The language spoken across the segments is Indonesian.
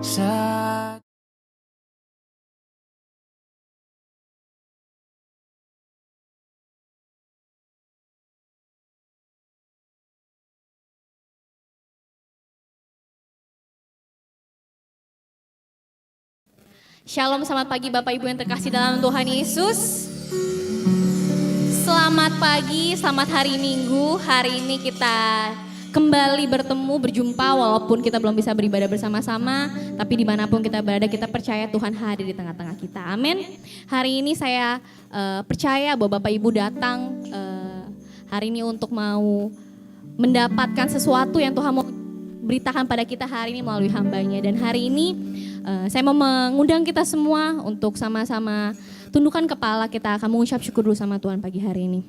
saat Shalom, selamat pagi Bapak Ibu yang terkasih dalam Tuhan Yesus. Selamat pagi, selamat hari Minggu. Hari ini kita kembali bertemu, berjumpa walaupun kita belum bisa beribadah bersama-sama. Tapi dimanapun kita berada, kita percaya Tuhan hadir di tengah-tengah kita. Amin. Hari ini saya percaya bahwa Bapak Ibu datang hari ini untuk mau mendapatkan sesuatu yang Tuhan mau beritakan pada kita hari ini melalui hambanya. Dan hari ini saya mau mengundang kita semua untuk sama-sama tundukkan kepala, kita akan mengucap syukur dulu sama Tuhan pagi hari ini.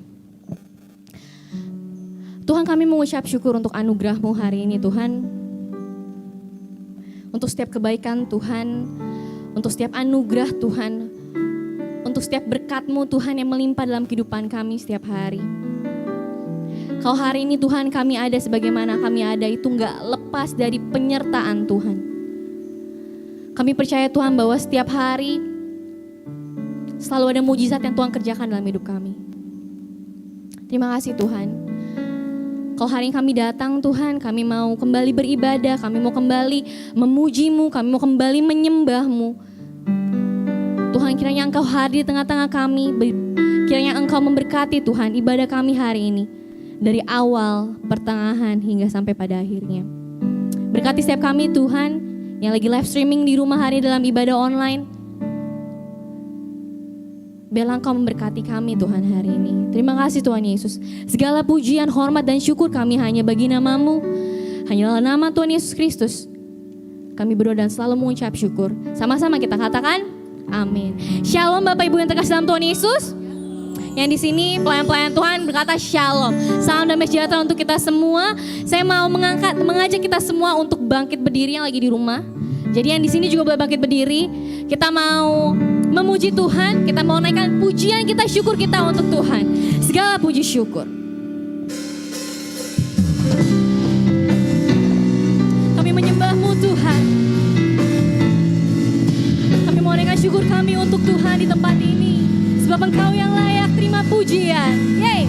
Tuhan, kami mengucap syukur untuk anugerah-Mu hari ini Tuhan. Untuk setiap kebaikan Tuhan, untuk setiap anugerah Tuhan, untuk setiap berkat-Mu Tuhan yang melimpah dalam kehidupan kami setiap hari. Kalau hari ini Tuhan kami ada sebagaimana kami ada itu gak lepas dari penyertaan Tuhan. Kami percaya Tuhan bahwa setiap hari selalu ada mujizat yang Tuhan kerjakan dalam hidup kami. Terima kasih Tuhan. Kalau hari ini kami datang Tuhan, kami mau kembali beribadah, kami mau kembali memuji-Mu, kami mau kembali menyembah-Mu. Tuhan, kiranya Engkau hadir di tengah-tengah kami, kiranya Engkau memberkati Tuhan ibadah kami hari ini. Dari awal, pertengahan, hingga sampai pada akhirnya. Berkati setiap kami Tuhan, yang lagi live streaming di rumah hari dalam ibadah online. Biarlah Engkau memberkati kami Tuhan hari ini. Terima kasih Tuhan Yesus. Segala pujian, hormat dan syukur kami hanya bagi nama-Mu. Hanyalah nama Tuhan Yesus Kristus. Kami berdoa dan selalu mengucap syukur. Sama-sama kita katakan, amin. Shalom Bapak Ibu yang terkasih dalam Tuhan Yesus. Yang di sini pelayan-pelayan Tuhan berkata shalom. Salam damai sejahtera untuk kita semua. Saya mau mengajak kita semua untuk bangkit berdiri yang lagi di rumah. Jadi yang di sini juga boleh bangkit berdiri. Kita mau memuji Tuhan, kita mau naikkan pujian kita, syukur kita untuk Tuhan. Segala puji syukur. Kami menyembah-Mu Tuhan. Kami mau naikkan syukur kami untuk Tuhan di tempat ini. Sebab Engkau yang layak terima pujian. Yeay.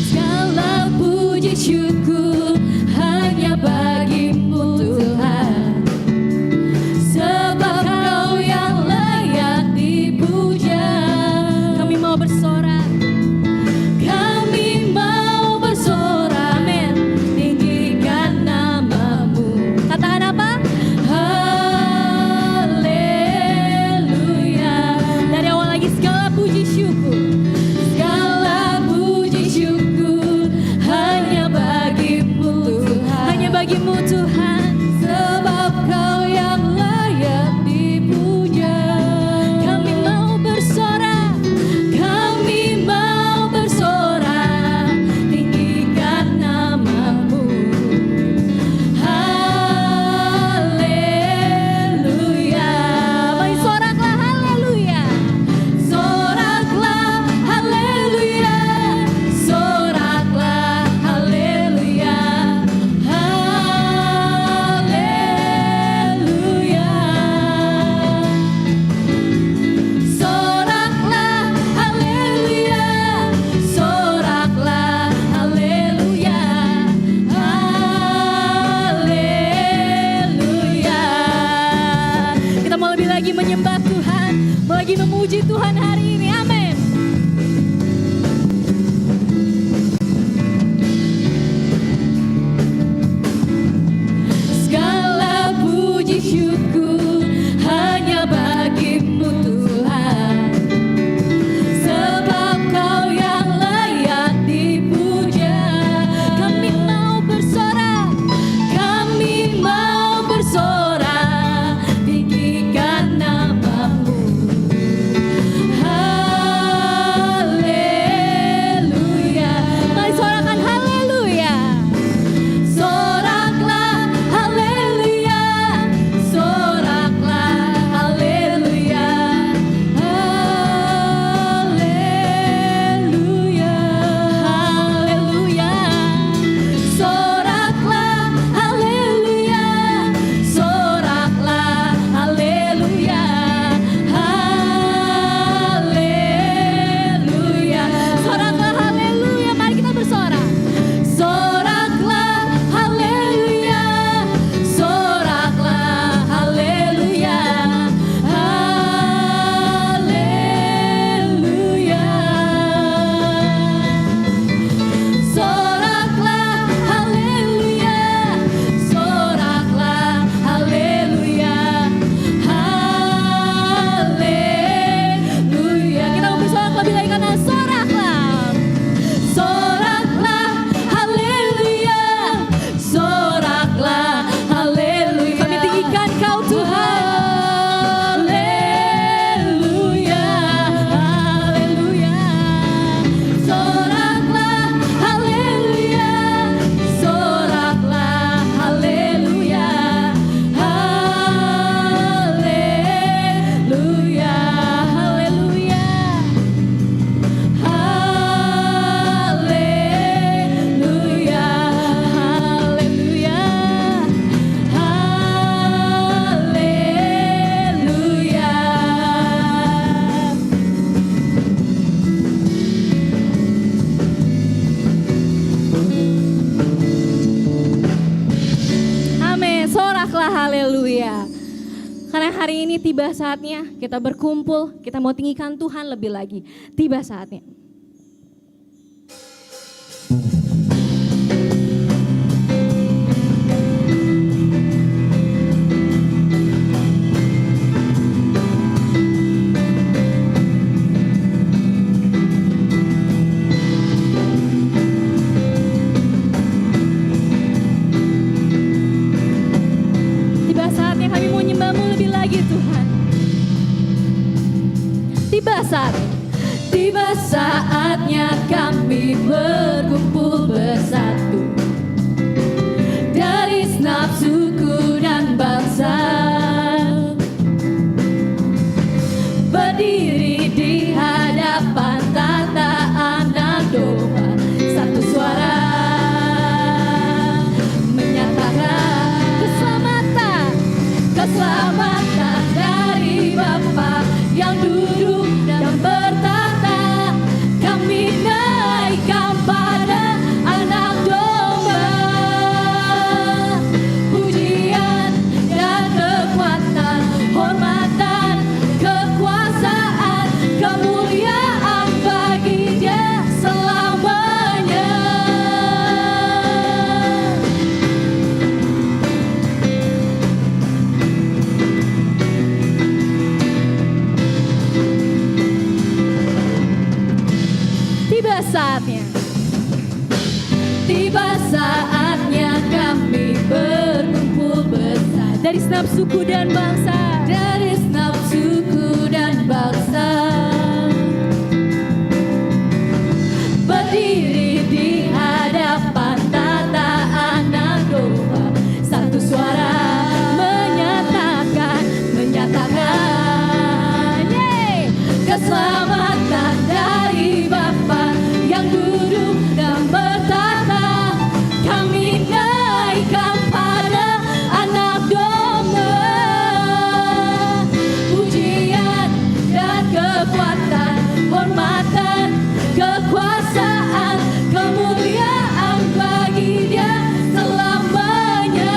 Segala puji syukur hanya bagi-Mu Tuhan. Sebab Engkau yang layak dipuja. Kami mau bersorak. Kami mau bersorak. Amin. Tinggikan nama-Mu. Katakan apa? Haleluya. Dari awal lagi segala puji syukur. Segala puji syukur hanya bagi-Mu Tuhan. Hanya bagi-Mu Tuhan. Sebab Kau yang layak dipuja. Kami mau bersorak. Kami mau bersorak. Tinggikan nama-Mu. Haleluya. Mari soraklah haleluya. Soraklah haleluya. Soraklah haleluya. Haleluya. Soraklah haleluya. Soraklah haleluya. Haleluya. Kita mau lebih lagi menyembah Tuhan, mau lagi memuji Tuhan hari ini. Amin. Segala puji syukur hanya bagi-Mu Tuhan. Sebab Kau yang layak dipuja. Kami mau bersorak. Kami mau bersorak. Tinggikan nama-Mu. Haleluya. Haleluya. Karena hari ini tiba saatnya kita berkumpul, kita mau tinggikan Tuhan lebih lagi. Tiba saatnya. Tiba saatnya kami berkumpul bersatu dari segenap suku dan bangsa, berdiri di hadapan tataan dan domba, satu suara menyatakan keselamatan dari Bapa yang duduk dan bertata. Kami naikkan pada anak domba, pujian dan kekuatan, hormatan, kekuasaan, kemuliaan bagi Dia selamanya. Tiba saatnya kami berkumpul bersama dari segenap suku dan bangsa, dari segenap suku dan bangsa, berdiri di hadapan tataan dan domba, satu suara menyatakan keselamatan dari Bapa yang duduk dan bertata. Kami naikkan pada anak domba, pujian dan kekuatan, hormatan, kekuasaan, kemuliaan bagi Dia selamanya.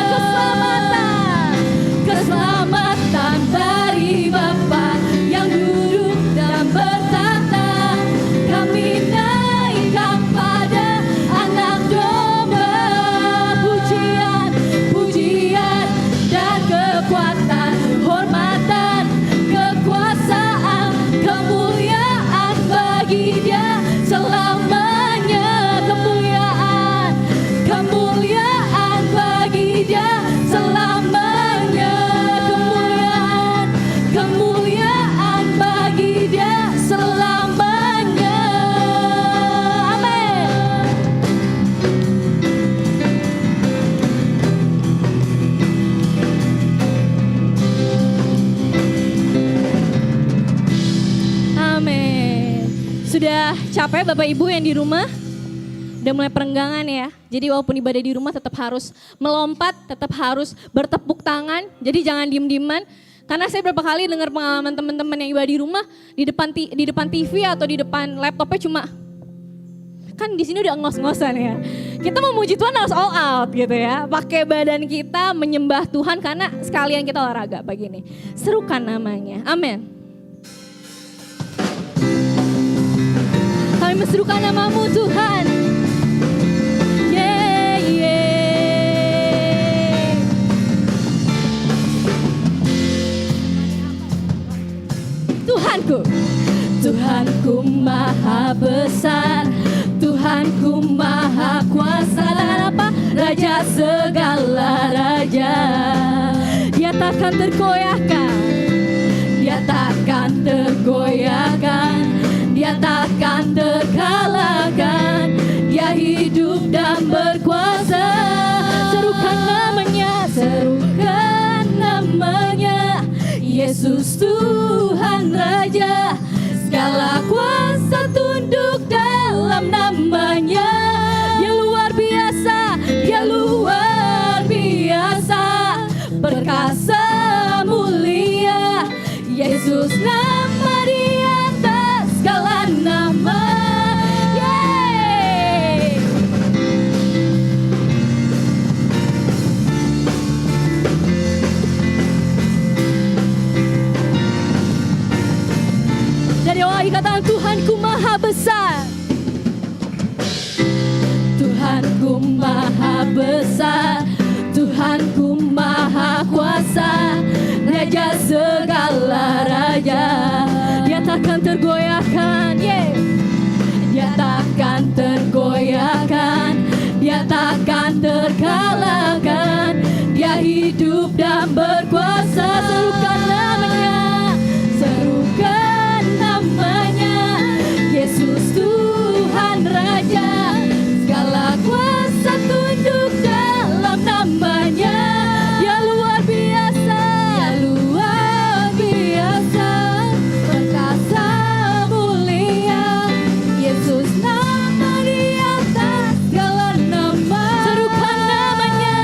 Keselamatan dari Bapa yang duduk dan bertata. Kami naikkan pada anak domba, pujian dan kekuatan, hormatan, kekuasaan, kemuliaan bagi Dia selamanya. Kemuliaan bagi Dia selamanya. Kemuliaan bagi Dia selamanya. Amin. amin. Sudah capek Bapak Ibu yang di rumah? Udah mulai perenggangan ya. Jadi walaupun ibadah di rumah tetap harus melompat, tetap harus bertepuk tangan. Jadi jangan diem-dieman. Karena saya berapa kali dengar pengalaman teman-teman yang ibadah di rumah di depan TV atau di depan laptopnya cuma kan di sini udah ngos-ngosan ya. Kita memuji Tuhan harus all out gitu ya. Pakai badan kita menyembah Tuhan karena sekalian kita olahraga pagi ini. Serukan namanya. Amin. Kami menserukan nama-Mu Tuhan. Yeah, yeah. Tuhanku maha besar, Tuhanku maha kuasa. Dan apa? Raja segala raja. Dia takkan tergoyahkan, Dia takkan tergoyahkan, Dia takkan terkalahkan. Dia hidup dan berkuasa. Serukan namanya, Yesus Tuhan Raja. Segala kuasa tunduk dalam namanya. Dia luar biasa, perkasa mulia. Yesus nama di atas segala nama. Yeay. lagi katakan Tuhanku maha besar. Tuhanku maha besar, Tuhanku maha kuasa, Raja segala raja. Dia takkan tergoyahkan, Dia takkan tergoyahkan, Dia takkan terkalahkan. Dia hidup dan berkuasa. Serukan namanya, serukan namanya, Yesus Tuhan Raja. Segala kuasa tunduk dalam namanya. Dia luar biasa, Dia luar biasa, perkasa mulia. Yesus nama di atas segala nama. Serukan namanya,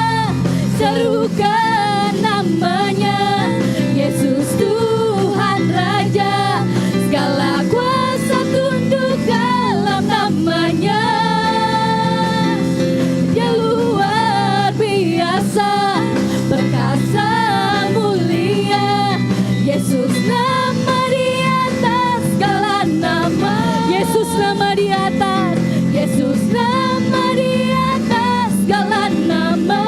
serukan namanya, Yesus Tuhan Raja. Segala kuasa tunduk dalam namanya. Dia luar biasa, perkasa mulia. Yesus nama di atas segala nama. Yesus nama di atas, Yesus nama di atas segala nama.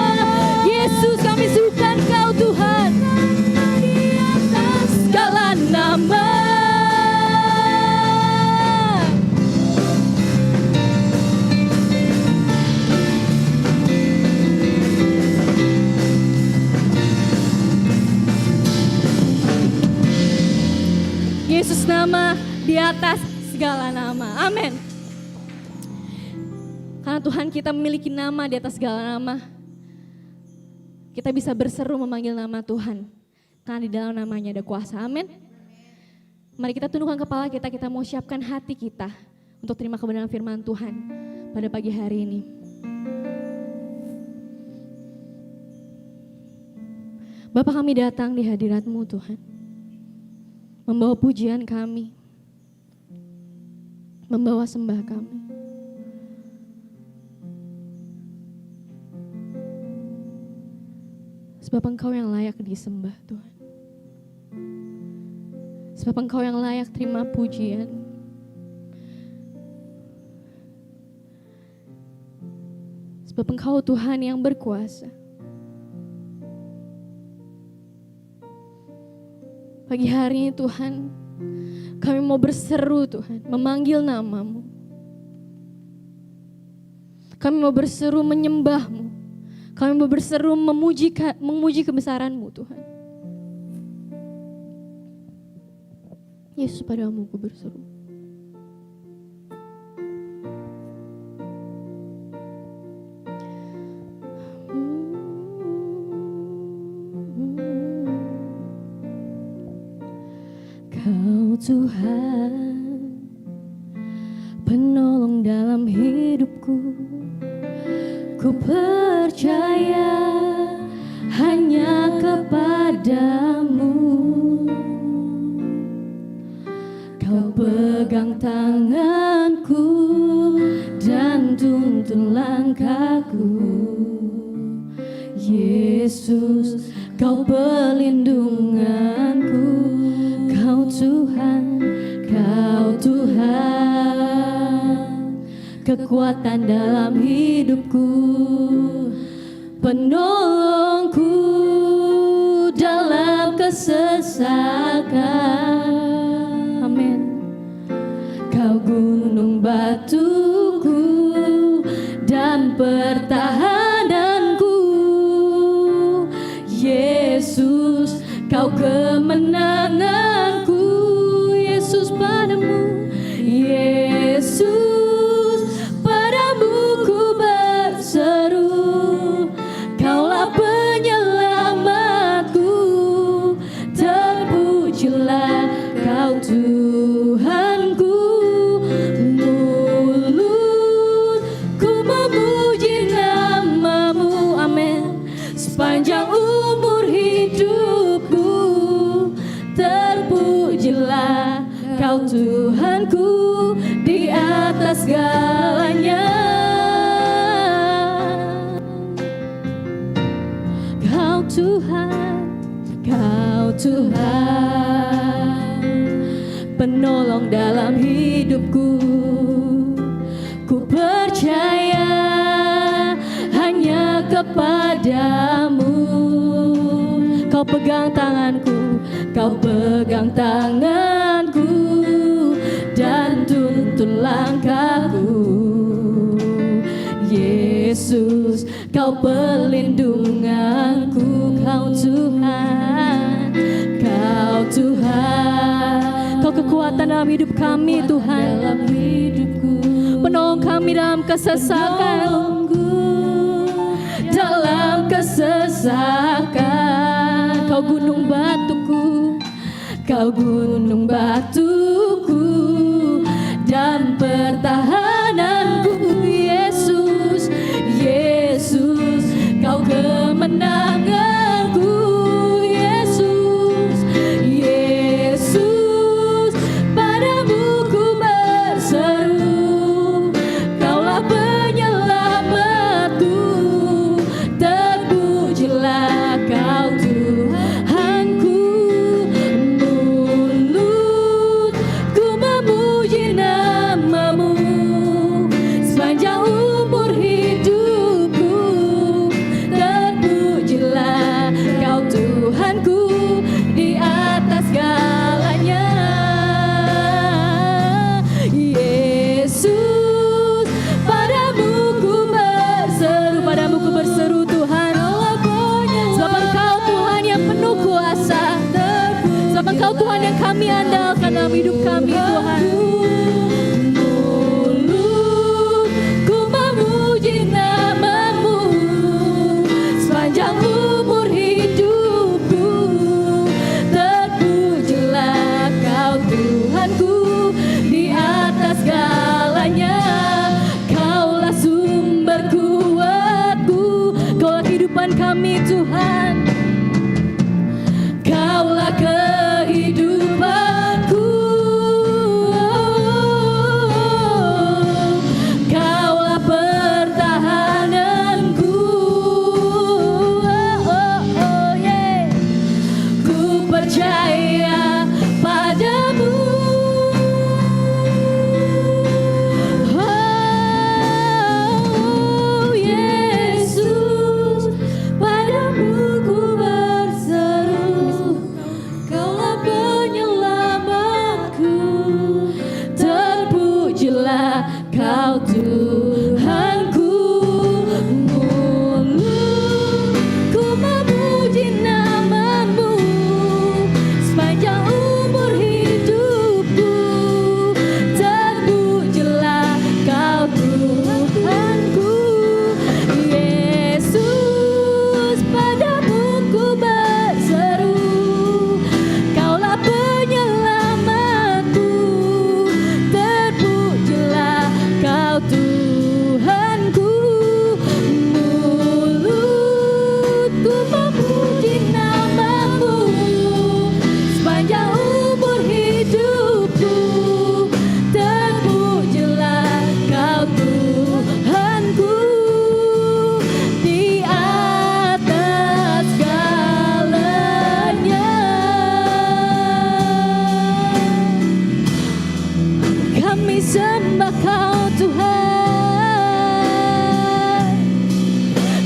Yesus kami suka Kau Tuhan, di atas segala nama. Yesus nama di atas segala nama. Amin. Karena Tuhan kita memiliki nama di atas segala nama, kita bisa berseru memanggil nama Tuhan. Karena di dalam namanya ada kuasa. Amin. Mari kita tundukkan kepala kita, kita mau siapkan hati kita untuk terima kebenaran firman Tuhan pada pagi hari ini. Bapa, kami datang di hadirat-Mu Tuhan, membawa pujian kami, membawa sembah kami. Sebab Engkau yang layak disembah Tuhan. Sebab Engkau yang layak terima pujian. Sebab Engkau Tuhan yang berkuasa. Pagi hari ini Tuhan, kami mau berseru Tuhan, memanggil nama-Mu. Kami mau berseru menyembah-Mu. Kami mau berseru memuji kebesaran-Mu Tuhan. Yesus, padamu ku berseru. Kau Tuhan, penolong dalam hidupku. Ku percaya hanya kepadamu. Kau pegang tanganku dan tuntun langkahku. Yesus, Kau pelindunganku. Kau Tuhan, Kau Tuhan, kekuatan dalam hidupku, penolongku dalam kesesakan. Amin. Kau gunung batuku dan pertahananku. Yesus, Kau kemenanganku. Yesus, padamu, Yesus, padamu ku berseru. Kaulah penyelamatku, terpujilah Kau Tuhanku. Mulutku memuji nama-Mu, amin. Sepanjang umur hidupku, terpujilah Kau Tuhanku di atas segalanya. Kau Tuhan, Kau Tuhan, penolong dalam hidupku. Ku percaya hanya kepadamu. Kau pegang tanganku, kau pegang tanganku, dan tuntun langkahku. Yesus, kau perlindunganku, kau Tuhan, kau Tuhan. Kau kekuatan dalam hidup kami Tuhan, dalam hidupku. Penolong kami dalam kesesakan, dalam kesesakan. Kau gunung batuku, kau gunung batuku, dan pertahananku. Yesus, Yesus, kau kemenanganku. Yesus, Yesus, padamu ku berseru. Kaulah penyelamatku, terpujilah kau Tuhanku. Mulutku memuji namamu sepanjang umur hidupku. Terpujilah kau Tuhanku di atas segalanya. Yesus, padamu ku berseru Tuhan. Sebab Engkau Tuhan yang penuh kuasa, sebab Engkau Tuhan yang kami andalkan dalam hidup kami Tuhan. Mulutku memuji namamu sepanjang umur hidupku. Terpujilah kau Tuhanku di atas segalanya. Kaulah sumber kuatku, kaulah kehidupan kami Tuhan. Kaulah kehidupanku, kaulah pertahananku. Yeah. Ku percaya padamu. Yesus, padamu ku berseru. Kaulah penyelamatku, terpujilah kau Tuhanku. Mulutku memuji namamu sepanjang umur hidupku. Terpujilah kau Tuhanku. Yesus, padamu ku berseru. Kaulah penyelamatku, terpujilah kau Tuhanku. Mulutku memuji namamu sepanjang umur hidupku. Terpujilah kau Tuhanku di atas segalanya. Kami sembah kau Tuhan,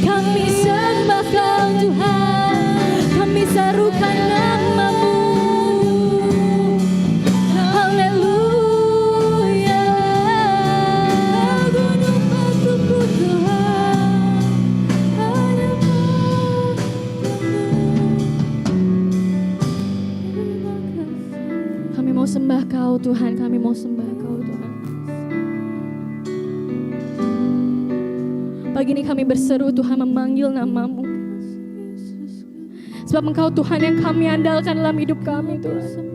kami sembah kau Tuhan, kami serukan namamu. Haleluya, gunung batuku Tuhan, hanya padamu. Kami mau sembah kau Tuhan, kami mau sembah kau Tuhan. Pagi ini kami berseru Tuhan, memanggil namamu. Sebab Engkau Tuhan yang kami andalkan dalam hidup kami Tuhan.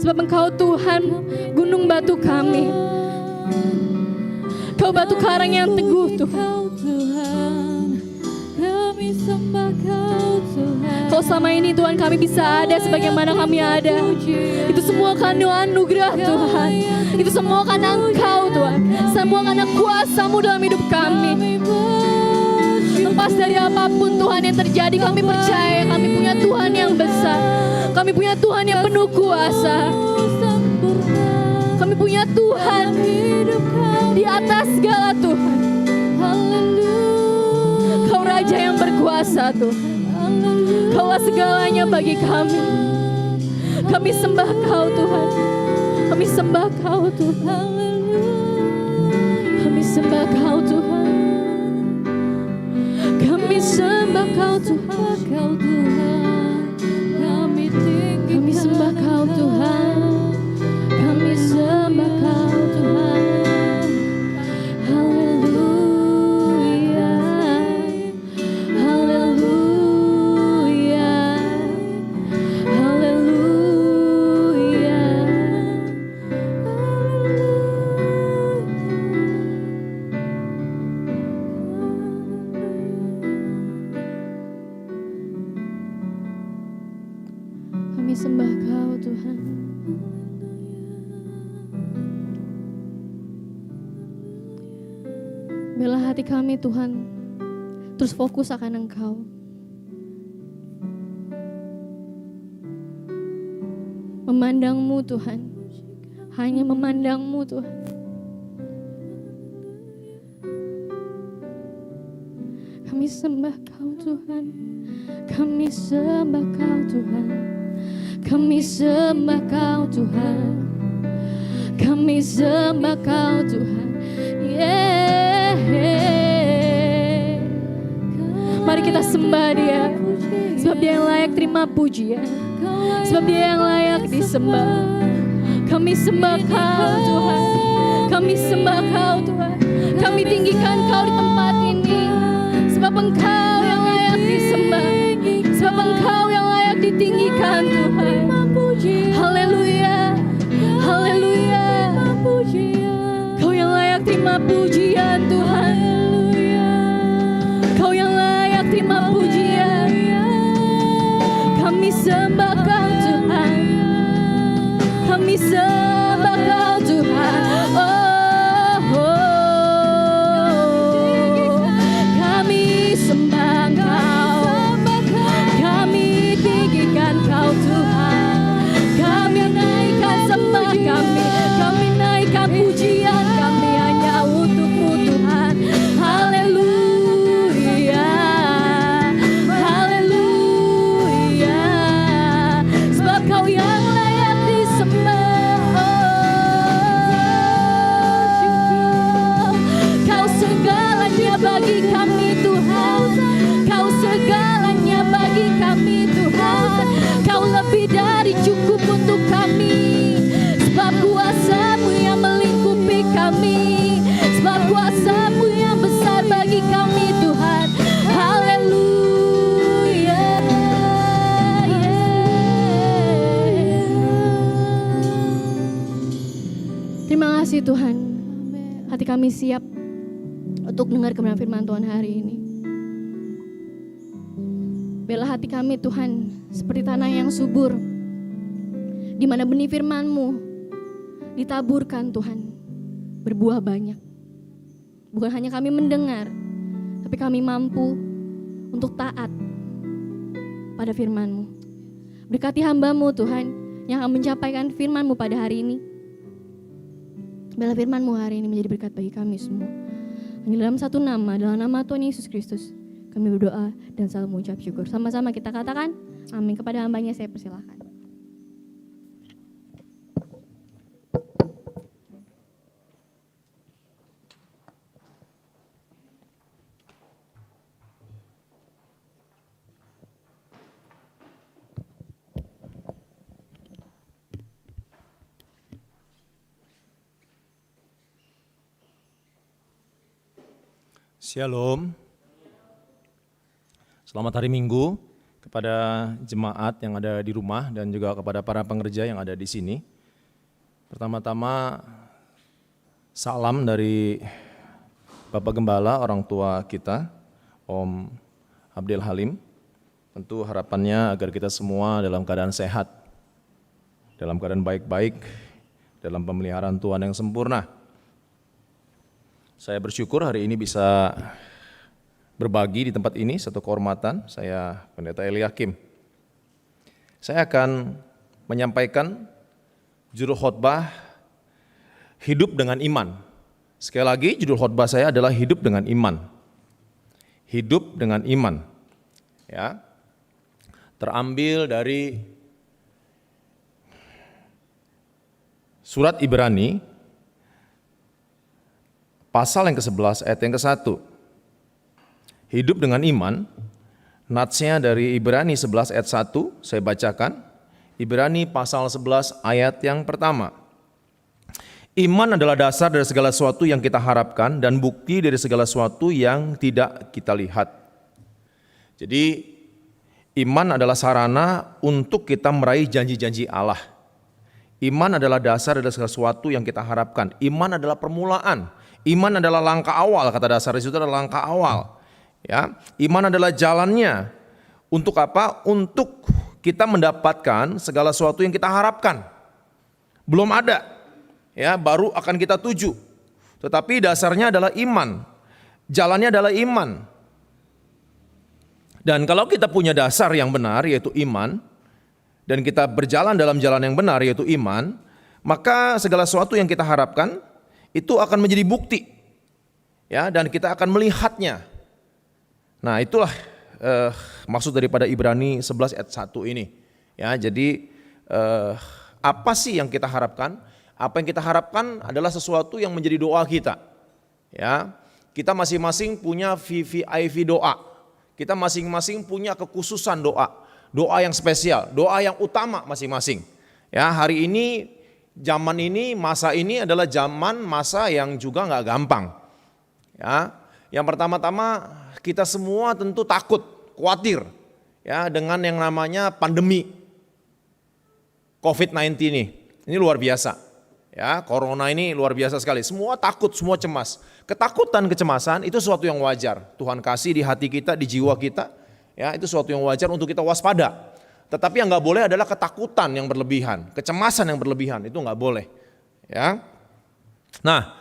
Sebab Engkau Tuhan gunung batu kami. Kau batu karang yang teguh Tuhan. Kami sembah kau Tuhan. Kau selama ini Tuhan kami bisa ada sebagaimana kami ada. Itu semua karena anugerah Tuhan. Itu semua karena Engkau Tuhan. Semua karena kuasa-Mu dalam hidup kami. terlepas dari apapun Tuhan yang terjadi, kami percaya kami punya Tuhan yang besar. Kami punya Tuhan yang penuh kuasa. Kami punya Tuhan di atas segala Tuhan. Kau Raja yang berkuasa Tuhan. Kaulah segalanya bagi kami. Kami sembah Kau Tuhan. Kami sembah Kau Tuhan. Kami sembah Kau Tuhan. Kami sembah Kau Tuhan. Kami sembah Kau Tuhan. Kami sembah Kau Tuhan. Haleluya. Haleluya. Haleluya. Kami sembah Kau Tuhan. Biarlah hati kami Tuhan terus fokus akan Engkau. Memandang-Mu Tuhan. Hanya memandang-Mu Tuhan. Kami sembah Kau Tuhan. Kami sembah Kau Tuhan. Kami sembah Kau Tuhan. Kami sembah Kau Tuhan. Mari kita sembah Dia, sebab Dia yang layak terima pujian, sebab Dia yang layak disembah. Kami sembah Kau Tuhan. Kami sembah Kau Tuhan. Kami tinggikan Kau di tempat ini, sebab Engkau yang layak disembah, sebab Engkau yang layak ditinggikan Tuhan. Haleluya. Haleluya. Kau yang layak terima pujian Tuhan. Kau yang layak terima pujian. Kami sembah Kau Tuhan. Kami sembah Kau Tuhan. Kami sembah Kau. Kami tinggikan Kau Tuhan. Kami naikkan sembah kami. Kami naikkan pujian kami hanya untuk-Mu Tuhan. Haleluya. Haleluya. Sebab Kau yang layak disembah. Kau segalanya bagi kami Tuhan. Kau segalanya bagi kami Tuhan. Kau lebih dari cukup untuk kami. Sebab kuasa-Mu yang melingkupi kami. Sebab kuasa-Mu yang besar bagi kami Tuhan. Haleluya. Terima kasih Tuhan. Hati kami siap untuk dengar kebenaran firman Tuhan hari ini. Biarlah hati kami Tuhan seperti tanah yang subur, di mana benih firman-Mu ditaburkan Tuhan, berbuah banyak. Bukan hanya kami mendengar, tapi kami mampu untuk taat pada firman-Mu. Berkati hamba-Mu Tuhan yang akan menyampaikan firman-Mu pada hari ini. Biarlah firman-Mu hari ini menjadi berkat bagi kami semua. Hanya dalam satu nama, dalam nama Tuhan Yesus Kristus, kami berdoa dan selalu mengucap syukur. Sama-sama kita katakan amin. Kepada hambanya saya persilahkan. Shalom. Selamat hari Minggu kepada jemaat yang ada di rumah dan juga kepada para pengerja yang ada di sini. Pertama-tama salam dari Bapak Gembala, orang tua kita, Om Abdil Halim. Tentu harapannya agar kita semua dalam keadaan sehat, dalam keadaan baik-baik, dalam pemeliharaan Tuhan yang sempurna. Saya bersyukur hari ini bisa berbagi di tempat ini, satu kehormatan, saya Pendeta Eliakim. Saya akan menyampaikan judul khotbah hidup dengan iman. Sekali lagi judul khotbah saya adalah hidup dengan iman. Hidup dengan iman. Ya. Terambil dari surat Ibrani pasal yang ke-11 ayat yang ke-1. Hidup dengan iman, natsnya dari Ibrani 11 ayat 1, saya bacakan. Ibrani pasal 11 ayat yang pertama. Iman adalah dasar dari segala sesuatu yang kita harapkan dan bukti dari segala sesuatu yang tidak kita lihat. Jadi iman adalah sarana untuk kita meraih janji-janji Allah. Iman adalah dasar dari segala sesuatu yang kita harapkan. Iman adalah permulaan. Iman adalah langkah awal, kata dasar itu adalah langkah awal. Ya, iman adalah jalannya. Untuk apa? Untuk kita mendapatkan segala sesuatu yang kita harapkan. Belum ada, ya, baru akan kita tuju. Tetapi dasarnya adalah iman. Jalannya adalah iman. Dan kalau kita punya dasar yang benar yaitu iman, dan kita berjalan dalam jalan yang benar yaitu iman, maka segala sesuatu yang kita harapkan itu akan menjadi bukti. Ya, dan kita akan melihatnya. Nah, itulah maksud daripada Ibrani 11 ayat 1 ini. Ya, jadi apa sih yang kita harapkan? Apa yang kita harapkan adalah sesuatu yang menjadi doa kita. Ya, kita masing-masing punya VVIP doa. Kita masing-masing punya kekhususan doa. Doa yang spesial, doa yang utama masing-masing. Ya, hari ini, zaman ini, masa ini adalah zaman masa yang juga nggak gampang. Ya, yang pertama-tama kita semua tentu takut, khawatir, ya, dengan yang namanya pandemi COVID-19 ini. Ini luar biasa. Ya, corona ini luar biasa sekali. Semua takut, semua cemas. Ketakutan, kecemasan itu sesuatu yang wajar. Tuhan kasih di hati kita, di jiwa kita. Ya, itu sesuatu yang wajar untuk kita waspada. Tetapi yang nggak boleh adalah ketakutan yang berlebihan, kecemasan yang berlebihan, itu nggak boleh. Ya. Nah,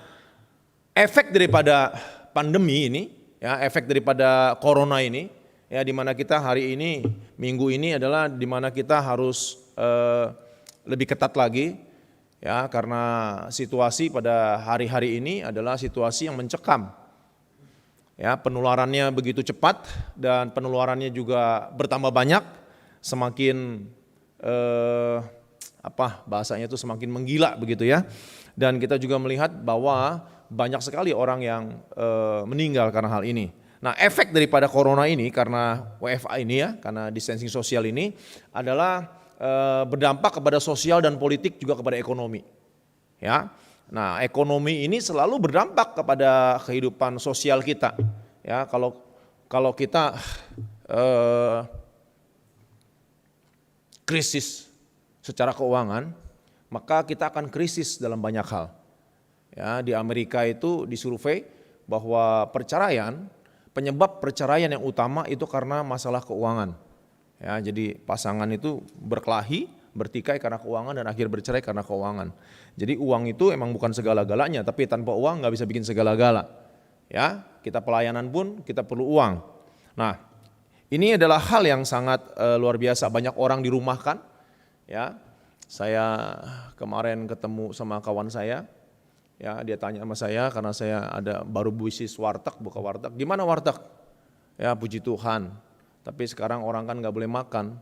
efek daripada pandemi ini, ya, efek daripada corona ini, ya, di mana kita hari ini, minggu ini adalah di mana kita harus lebih ketat lagi, ya, karena situasi pada hari-hari ini adalah situasi yang mencekam. Ya, penularannya begitu cepat dan penularannya juga bertambah banyak, semakin bahasanya itu semakin menggila begitu ya. Dan kita juga melihat bahwa banyak sekali orang yang meninggal karena hal ini. Nah, efek daripada corona ini karena WFA ini ya, karena distancing sosial ini adalah berdampak kepada sosial dan politik juga kepada ekonomi. Ya. Nah, ekonomi ini selalu berdampak kepada kehidupan sosial kita. Ya, kalau kita krisis secara keuangan, maka kita akan krisis dalam banyak hal. Ya, di Amerika itu disurvei bahwa penyebab perceraian yang utama itu karena masalah keuangan. Ya, jadi pasangan itu berkelahi, bertikai karena keuangan dan akhir bercerai karena keuangan. Jadi uang itu emang bukan segala-galanya, tapi tanpa uang nggak bisa bikin segala-gala. Ya, kita pelayanan pun kita perlu uang. Nah, ini adalah hal yang sangat luar biasa. Banyak orang dirumahkan. Ya, saya kemarin ketemu sama kawan saya. Ya, dia tanya sama saya karena saya ada baru bisnis warteg, buka warteg. Gimana warteg? Ya, puji Tuhan. Tapi sekarang orang kan nggak boleh makan.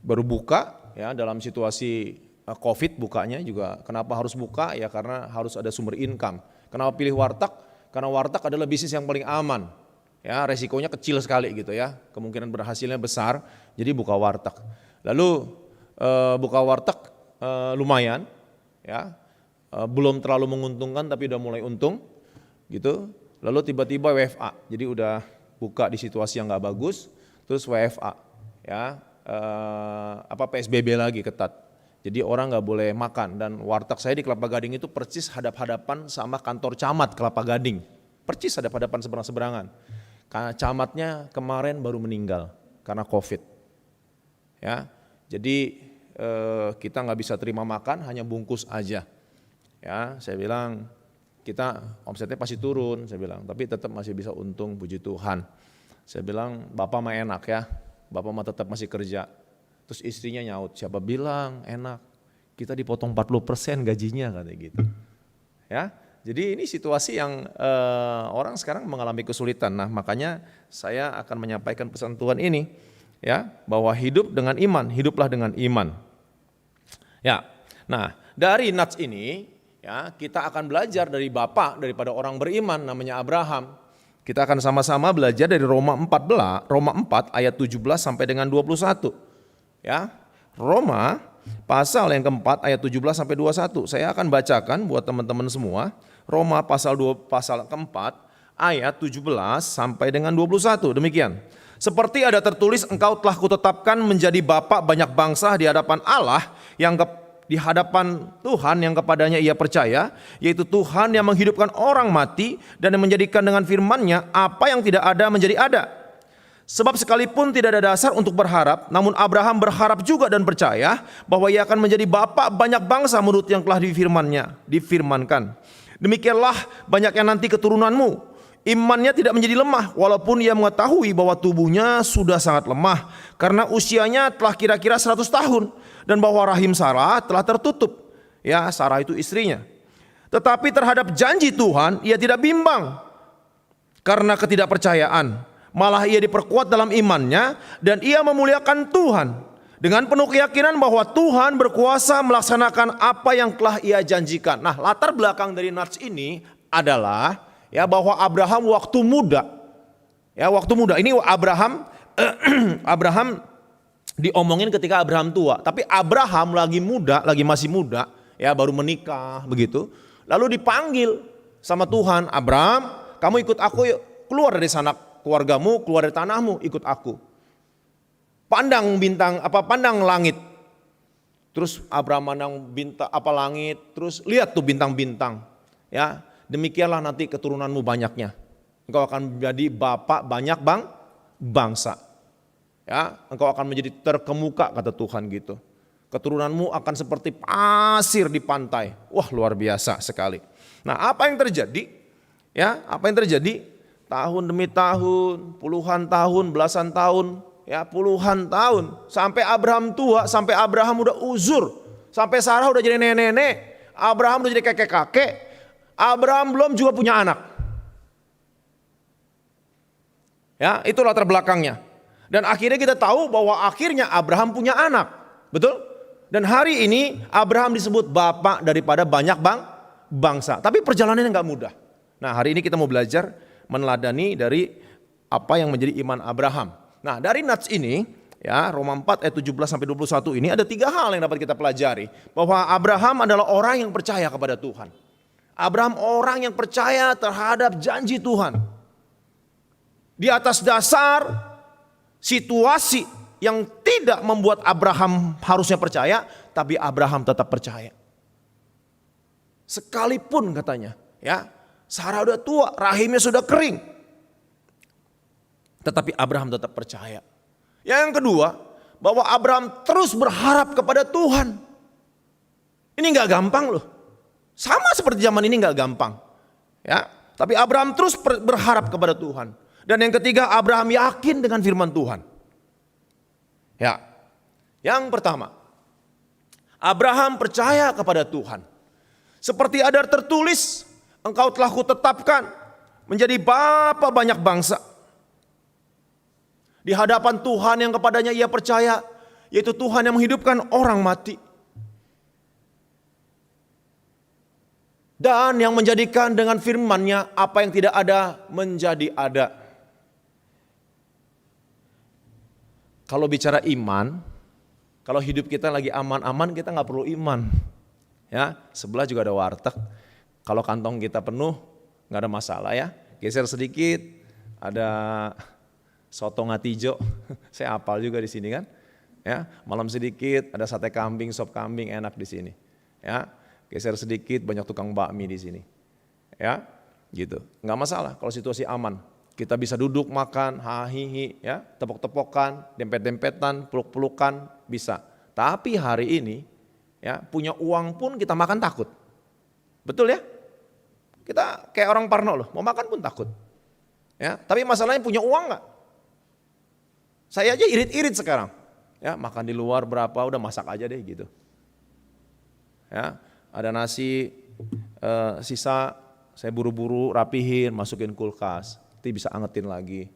Baru buka, ya, dalam situasi COVID bukanya juga. Kenapa harus buka? Ya karena harus ada sumber income. Kenapa pilih warteg? Karena warteg adalah bisnis yang paling aman. Ya, resikonya kecil sekali gitu ya. Kemungkinan berhasilnya besar. Jadi buka warteg. Lalu buka warteg lumayan, ya. Belum terlalu menguntungkan tapi udah mulai untung gitu. Lalu tiba-tiba WFA. Jadi udah buka di situasi yang nggak bagus, terus WFA, ya. PSBB lagi ketat. Jadi orang nggak boleh makan, dan warteg saya di Kelapa Gading itu persis hadap-hadapan sama kantor camat Kelapa Gading, persis hadap-hadapan seberang-seberangan. Karena camatnya kemarin baru meninggal karena COVID. Ya, jadi kita nggak bisa terima makan, hanya bungkus aja. Ya, saya bilang kita omsetnya pasti turun, saya bilang, tapi tetap masih bisa untung, puji Tuhan. Saya bilang, Bapak mah enak ya, Bapak mah tetap masih kerja. Terus istrinya nyaut, siapa bilang enak, kita dipotong 40% gajinya katanya gitu. Ya, jadi ini situasi yang orang sekarang mengalami kesulitan. Nah makanya saya akan menyampaikan pesan Tuhan ini, ya, bahwa hidup dengan iman, hiduplah dengan iman. Ya, nah dari nats ini, ya, kita akan belajar dari bapak daripada orang beriman namanya Abraham. Kita akan sama-sama belajar dari Roma 4 ayat 17 sampai dengan 21. Ya, Roma pasal yang keempat ayat 17 sampai 21. Saya akan bacakan buat teman-teman semua. Roma pasal keempat ayat 17 sampai dengan 21. Demikian. Seperti ada tertulis, engkau telah kutetapkan menjadi bapak banyak bangsa di hadapan Allah, yang di hadapan Tuhan yang kepadanya ia percaya, yaitu Tuhan yang menghidupkan orang mati dan yang menjadikan dengan firman-Nya apa yang tidak ada menjadi ada. Sebab sekalipun tidak ada dasar untuk berharap, namun Abraham berharap juga dan percaya bahwa ia akan menjadi bapak banyak bangsa menurut yang telah difirmankan. Demikianlah banyaknya nanti keturunanmu. Imannya tidak menjadi lemah walaupun ia mengetahui bahwa tubuhnya sudah sangat lemah karena usianya telah kira-kira 100 tahun dan bahwa rahim Sarah telah tertutup. Ya, Sarah itu istrinya. Tetapi terhadap janji Tuhan ia tidak bimbang karena ketidakpercayaan. Malah ia diperkuat dalam imannya dan ia memuliakan Tuhan dengan penuh keyakinan bahwa Tuhan berkuasa melaksanakan apa yang telah ia janjikan. Nah, latar belakang dari nats ini adalah ya bahwa Abraham waktu muda. Ya, waktu muda. Ini Abraham diomongin ketika Abraham tua, tapi Abraham lagi muda, masih muda, ya baru menikah begitu. Lalu dipanggil sama Tuhan, Abraham, kamu ikut aku yuk, keluar dari sana keluargamu, keluar dari tanahmu, ikut aku. Pandang langit. Terus Abraham pandang langit, terus lihat tuh bintang-bintang. Ya, demikianlah nanti keturunanmu banyaknya. Engkau akan menjadi bapak banyak bangsa. Ya, engkau akan menjadi terkemuka kata Tuhan gitu. Keturunanmu akan seperti pasir di pantai. Wah, luar biasa sekali. Nah, apa yang terjadi? Ya, apa yang terjadi? Tahun demi tahun, puluhan tahun, belasan tahun, ya puluhan tahun. Sampai Abraham tua, sampai Abraham udah uzur. Sampai Sarah udah jadi nenek-nenek. Abraham udah jadi kakek-kakek. Abraham belum juga punya anak. Ya, itu latar belakangnya. Dan akhirnya kita tahu bahwa akhirnya Abraham punya anak. Betul? Dan hari ini Abraham disebut bapak daripada banyak bangsa. Tapi perjalanannya nggak mudah. Nah, hari ini kita mau belajar meneladani dari apa yang menjadi iman Abraham. Nah, dari nats ini, ya Roma 4 ayat 17 sampai 21 ini ada 3 hal yang dapat kita pelajari. Bahwa Abraham adalah orang yang percaya kepada Tuhan. Abraham orang yang percaya terhadap janji Tuhan. Di atas dasar situasi yang tidak membuat Abraham harusnya percaya, tapi Abraham tetap percaya. Sekalipun katanya, ya, Sarah udah tua, rahimnya sudah kering. Tetapi Abraham tetap percaya. Yang kedua, bahwa Abraham terus berharap kepada Tuhan. Ini gak gampang loh. Sama seperti zaman ini gak gampang. Ya, tapi Abraham terus berharap kepada Tuhan. Dan yang ketiga, Abraham yakin dengan firman Tuhan. Ya, yang pertama, Abraham percaya kepada Tuhan. Seperti ada tertulis, engkau telah kutetapkan menjadi bapak banyak bangsa. Di hadapan Tuhan yang kepadanya ia percaya, yaitu Tuhan yang menghidupkan orang mati. Dan yang menjadikan dengan firman-Nya apa yang tidak ada menjadi ada. Kalau bicara iman, kalau hidup kita lagi aman-aman kita nggak perlu iman. Ya, sebelah juga ada warteg. Kalau kantong kita penuh, nggak ada masalah ya. Geser sedikit, ada soto ngatijo, saya hafal juga di sini kan. Ya, malam sedikit ada sate kambing, sop kambing enak di sini. Ya, geser sedikit banyak tukang bakmi di sini. Ya, gitu. Nggak masalah kalau situasi aman. Kita bisa duduk makan, hahihi, ya, tepok-tepokan, dempet-dempetan, peluk-pelukan bisa. Tapi hari ini, ya, punya uang pun kita makan takut. Betul ya? Kita kayak orang parno loh, mau makan pun takut. Ya, tapi masalahnya punya uang nggak? Saya aja irit-irit sekarang. Ya, makan di luar berapa, udah masak aja deh gitu. Ya, ada nasi sisa, saya buru-buru rapihin, masukin kulkas, nanti bisa angetin lagi.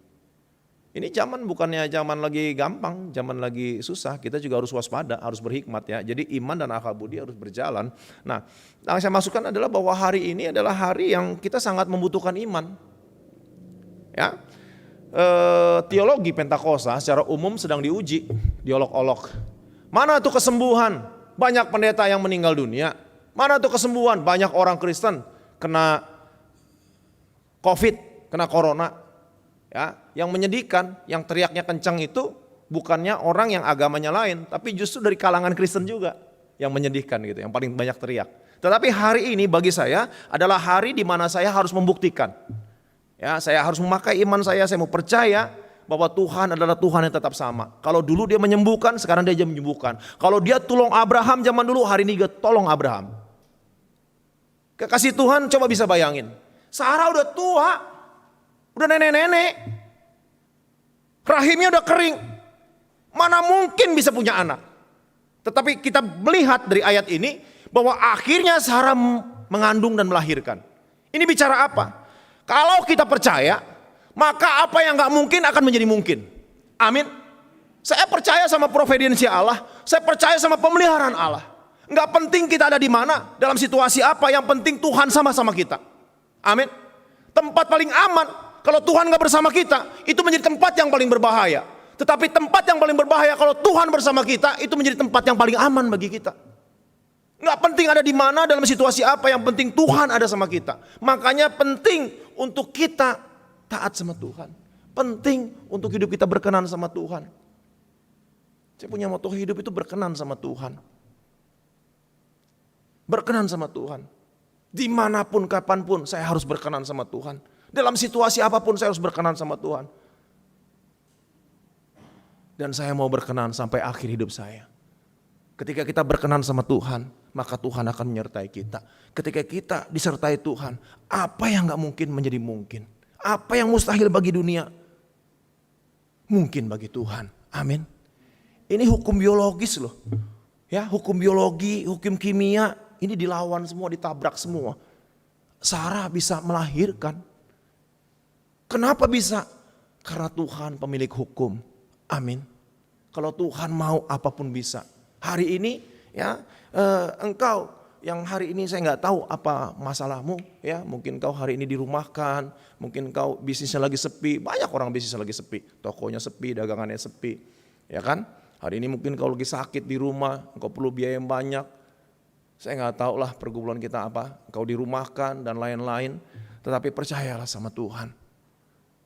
Ini zaman bukannya zaman lagi gampang, zaman lagi susah, kita juga harus waspada, harus berhikmat ya. Jadi iman dan akal budi harus berjalan. Nah, yang saya masukkan adalah bahwa hari ini adalah hari yang kita sangat membutuhkan iman. Ya, teologi Pentakosta secara umum sedang diuji, diolok-olok. Mana tuh kesembuhan? Banyak pendeta yang meninggal dunia. Mana tuh kesembuhan? Banyak orang Kristen kena COVID, kena corona. Ya, yang menyedihkan, yang teriaknya kencang itu bukannya orang yang agamanya lain, tapi justru dari kalangan Kristen juga yang menyedihkan gitu, yang paling banyak teriak. Tetapi hari ini bagi saya adalah hari di mana saya harus membuktikan. Ya, saya harus memakai iman saya mau percaya bahwa Tuhan adalah Tuhan yang tetap sama. Kalau dulu dia menyembuhkan, sekarang dia menyembuhkan. Kalau dia tolong Abraham zaman dulu, hari ini dia tolong Abraham. Kekasih Tuhan coba bisa bayangin. Sarah udah tua, udah nenek-nenek, rahimnya udah kering, mana mungkin bisa punya anak. Tetapi kita melihat dari ayat ini bahwa akhirnya Sarah mengandung dan melahirkan. Ini bicara apa? Kalau kita percaya, maka apa yang gak mungkin akan menjadi mungkin. Amin. Saya percaya sama providensi Allah, saya percaya sama pemeliharaan Allah. Gak penting kita ada di mana, dalam situasi apa, yang penting Tuhan sama-sama kita. Amin. Tempat paling aman, kalau Tuhan gak bersama kita, itu menjadi tempat yang paling berbahaya. Tetapi tempat yang paling berbahaya kalau Tuhan bersama kita, itu menjadi tempat yang paling aman bagi kita. Gak penting ada di mana, dalam situasi apa, yang penting Tuhan ada sama kita. Makanya penting untuk kita taat sama Tuhan. Penting untuk hidup kita berkenan sama Tuhan. Saya punya moto hidup itu berkenan sama Tuhan. Berkenan sama Tuhan. Dimanapun, kapanpun saya harus berkenan sama Tuhan. Dalam situasi apapun saya harus berkenan sama Tuhan. Dan saya mau berkenan sampai akhir hidup saya. Ketika kita berkenan sama Tuhan, maka Tuhan akan menyertai kita. Ketika kita disertai Tuhan, apa yang gak mungkin menjadi mungkin. Apa yang mustahil bagi dunia, mungkin bagi Tuhan. Amin. Ini hukum biologis loh. Ya, hukum biologi, hukum kimia, ini dilawan semua, ditabrak semua. Sarah bisa melahirkan. Kenapa bisa? Karena Tuhan pemilik hukum. Amin. Kalau Tuhan mau, apapun bisa. Hari ini ya, engkau yang hari ini saya nggak tahu apa masalahmu ya, mungkin kau hari ini dirumahkan, mungkin kau bisnisnya lagi sepi, banyak orang bisnisnya lagi sepi, tokonya sepi, dagangannya sepi, ya kan? Hari ini mungkin kau lagi sakit di rumah, engkau perlu biaya yang banyak. Saya nggak tahu lah pergumulan kita apa, kau dirumahkan dan lain-lain, tetapi percayalah sama Tuhan.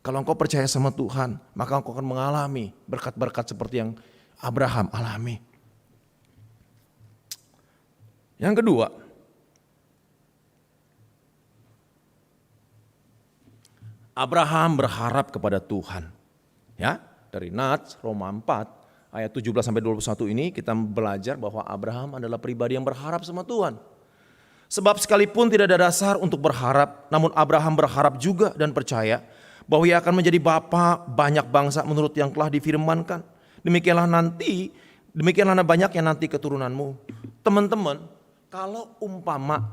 Kalau engkau percaya sama Tuhan, maka engkau akan mengalami berkat-berkat seperti yang Abraham alami. Yang kedua, Abraham berharap kepada Tuhan. Ya, dari Nats Roma 4 ayat 17 sampai 21 ini kita belajar bahwa Abraham adalah pribadi yang berharap sama Tuhan. Sebab sekalipun tidak ada dasar untuk berharap, namun Abraham berharap juga dan percaya bahwa ia akan menjadi bapa banyak bangsa menurut yang telah difirmankan. Demikianlah banyaknya nanti keturunanmu. Teman-teman, kalau umpama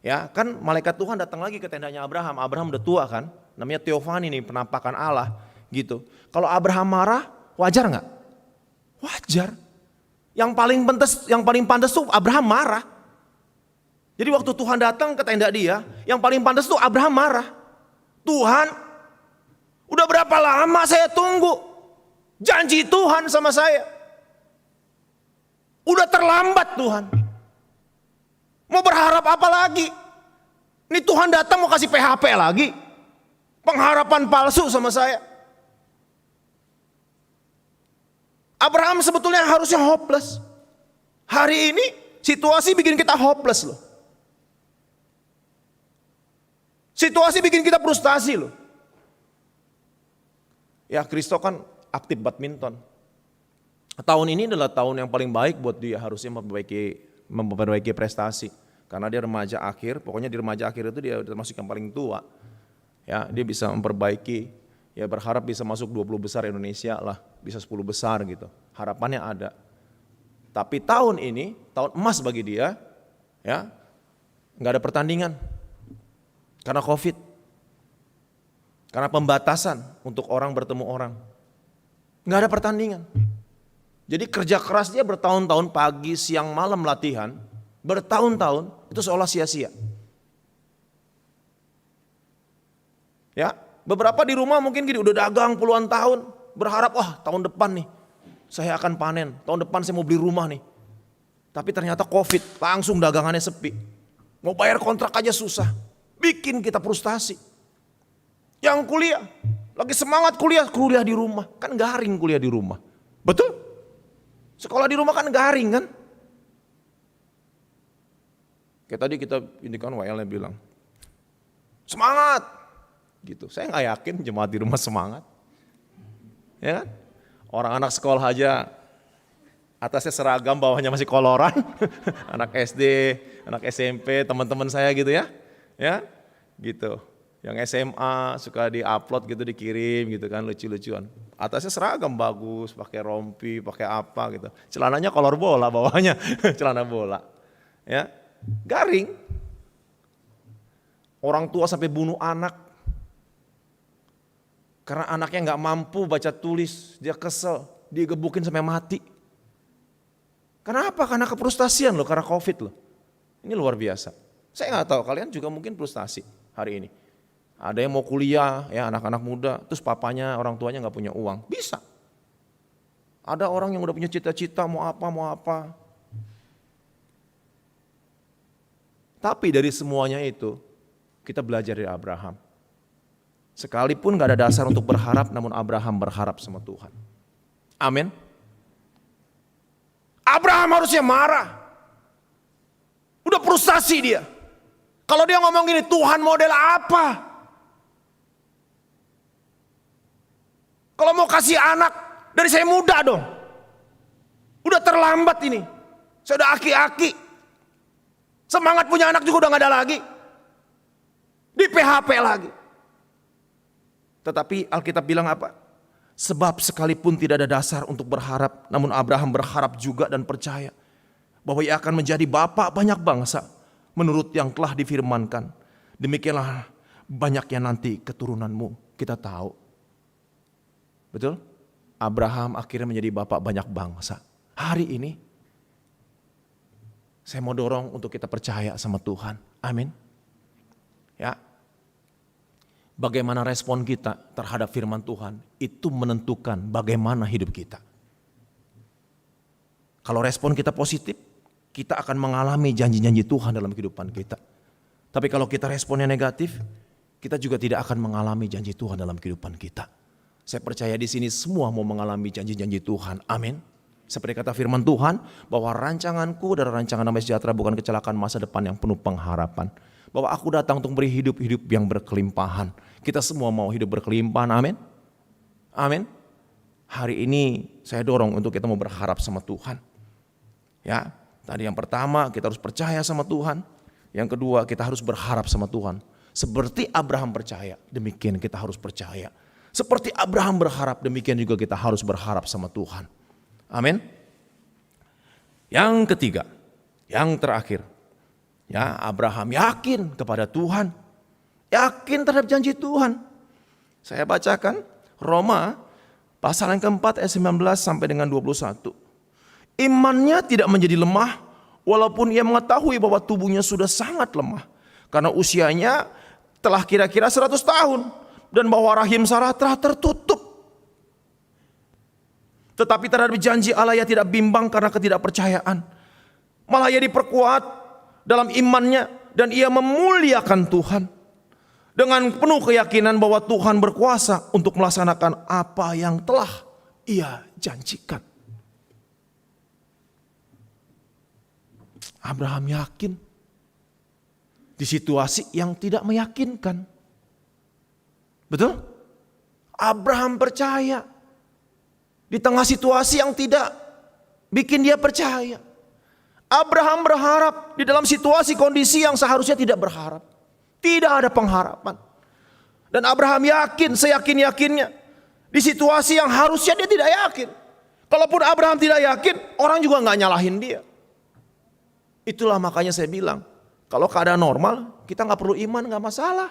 ya kan malaikat Tuhan datang lagi ke tendanya Abraham. Abraham udah tua kan, namanya Teofani nih, penampakan Allah gitu. Kalau Abraham marah, wajar nggak? Wajar. Yang paling pantas tuh Abraham marah. Jadi waktu Tuhan datang ke tenda dia, yang paling pantas tuh Abraham marah. Tuhan, udah berapa lama saya tunggu janji Tuhan sama saya. Udah terlambat Tuhan. Mau berharap apa lagi? Ini Tuhan datang mau kasih PHP lagi. Pengharapan palsu sama saya. Abraham sebetulnya harusnya hopeless. Hari ini situasi bikin kita hopeless loh. Situasi bikin kita frustasi loh. Ya, Kristo kan aktif badminton. Tahun ini adalah tahun yang paling baik buat dia, harusnya memperbaiki prestasi. Karena dia remaja akhir, pokoknya di remaja akhir itu dia udah masuk yang paling tua. Ya, dia bisa memperbaiki Ya berharap bisa masuk 20 besar Indonesia lah, bisa 10 besar gitu. Harapannya ada. Tapi tahun ini, tahun emas bagi dia, ya, nggak ada pertandingan karena COVID, karena pembatasan untuk orang bertemu orang, nggak ada pertandingan. Jadi kerja keras dia bertahun-tahun, pagi, siang, malam latihan, bertahun-tahun itu seolah sia-sia. Ya, beberapa di rumah mungkin gini, udah dagang puluhan tahun, berharap wah tahun depan nih saya akan panen, tahun depan saya mau beli rumah nih. Tapi ternyata COVID, langsung dagangannya sepi. Mau bayar kontrak aja susah, bikin kita frustasi. Yang kuliah, lagi semangat kuliah di rumah, kan garing kuliah di rumah. Betul? Sekolah di rumah kan garing kan? Kayak tadi kita ini kan WL-nya bilang, semangat gitu. Saya nggak yakin jemaat di rumah semangat. Ya kan? Orang anak sekolah aja atasnya seragam, bawahnya masih koloran. Anak SD, anak SMP, teman-teman saya gitu ya. Ya, gitu. Yang SMA suka di-upload gitu, dikirim gitu kan, lucu-lucuan. Atasnya seragam bagus, pakai rompi, pakai apa gitu. Celananya kolor bola bawahnya, celana bola. Ya, garing. Orang tua sampai bunuh anak. Karena anaknya nggak mampu baca tulis, dia kesel, dia gebukin sampai mati. Kenapa? Karena kefrustasian loh, karena COVID loh. Ini luar biasa. Saya nggak tahu, kalian juga mungkin frustasi hari ini. Ada yang mau kuliah, ya anak-anak muda, terus papanya, orang tuanya nggak punya uang, bisa. Ada orang yang udah punya cita-cita mau apa. Tapi dari semuanya itu, kita belajar dari Abraham. Sekalipun gak ada dasar untuk berharap, namun Abraham berharap sama Tuhan. Amin. Abraham harusnya marah. Udah frustasi dia. Kalau dia ngomong gini, Tuhan model apa? Kalau mau kasih anak, dari saya muda dong. Udah terlambat ini. Saya udah aki-aki. Semangat punya anak juga udah gak ada lagi. Di PHP lagi. Tetapi Alkitab bilang apa? Sebab sekalipun tidak ada dasar untuk berharap, namun Abraham berharap juga dan percaya bahwa ia akan menjadi bapa banyak bangsa menurut yang telah difirmankan. Demikianlah banyaknya nanti keturunanmu. Kita tahu. Betul? Abraham akhirnya menjadi bapa banyak bangsa. Hari ini saya mau dorong untuk kita percaya sama Tuhan. Amin. Ya. Bagaimana respon kita terhadap firman Tuhan, itu menentukan bagaimana hidup kita. Kalau respon kita positif, kita akan mengalami janji-janji Tuhan dalam kehidupan kita. Tapi kalau kita responnya negatif, kita juga tidak akan mengalami janji Tuhan dalam kehidupan kita. Saya percaya di sini semua mau mengalami janji-janji Tuhan. Amin. Seperti kata firman Tuhan, bahwa rancanganku adalah rancangan damai sejahtera, bukan kecelakaan, masa depan yang penuh pengharapan. Bahwa aku datang untuk beri hidup yang berkelimpahan. Kita semua mau hidup berkelimpahan, amin. Amin. Hari ini saya dorong untuk kita mau berharap sama Tuhan. Ya, tadi yang pertama kita harus percaya sama Tuhan. Yang kedua kita harus berharap sama Tuhan. Seperti Abraham percaya, demikian kita harus percaya. Seperti Abraham berharap, demikian juga kita harus berharap sama Tuhan. Amin. Yang ketiga, yang terakhir. Ya, Abraham yakin kepada Tuhan. Yakin terhadap janji Tuhan. Saya bacakan Roma pasal yang keempat ayat 19 sampai dengan 21. Imannya tidak menjadi lemah walaupun ia mengetahui bahwa tubuhnya sudah sangat lemah. Karena usianya telah kira-kira 100 tahun. Dan bahwa rahim Sarah telah tertutup. Tetapi terhadap janji Allah ia tidak bimbang karena ketidakpercayaan. Malah ia diperkuat dalam imannya dan ia memuliakan Tuhan dengan penuh keyakinan bahwa Tuhan berkuasa untuk melaksanakan apa yang telah ia janjikan. Abraham yakin di situasi yang tidak meyakinkan. Betul? Abraham percaya di tengah situasi yang tidak bikin dia percaya. Abraham berharap di dalam situasi kondisi yang seharusnya tidak berharap. Tidak ada pengharapan. Dan Abraham yakin, seyakin-yakinnya. Di situasi yang harusnya dia tidak yakin. Kalaupun Abraham tidak yakin, orang juga nggak nyalahin dia. Itulah makanya saya bilang, kalau keadaan normal, kita nggak perlu iman, nggak masalah.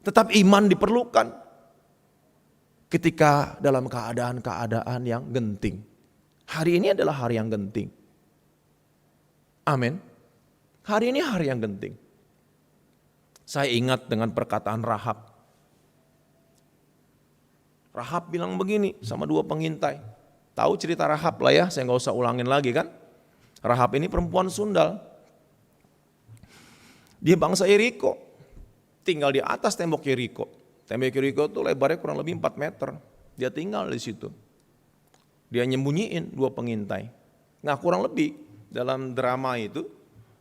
Tetap iman diperlukan ketika dalam keadaan-keadaan yang genting. Hari ini adalah hari yang genting. Amin. Hari ini hari yang genting. Saya ingat dengan perkataan Rahab. Rahab bilang begini sama 2 pengintai. Tahu cerita Rahab lah ya, saya nggak usah ulangin lagi kan. Rahab ini perempuan sundal. Dia bangsa Yeriko, tinggal di atas tembok Yeriko. Tembok Yeriko itu lebarnya kurang lebih 4 meter. Dia tinggal di situ. Dia nyembunyiin 2 pengintai. Nah kurang lebih dalam drama itu,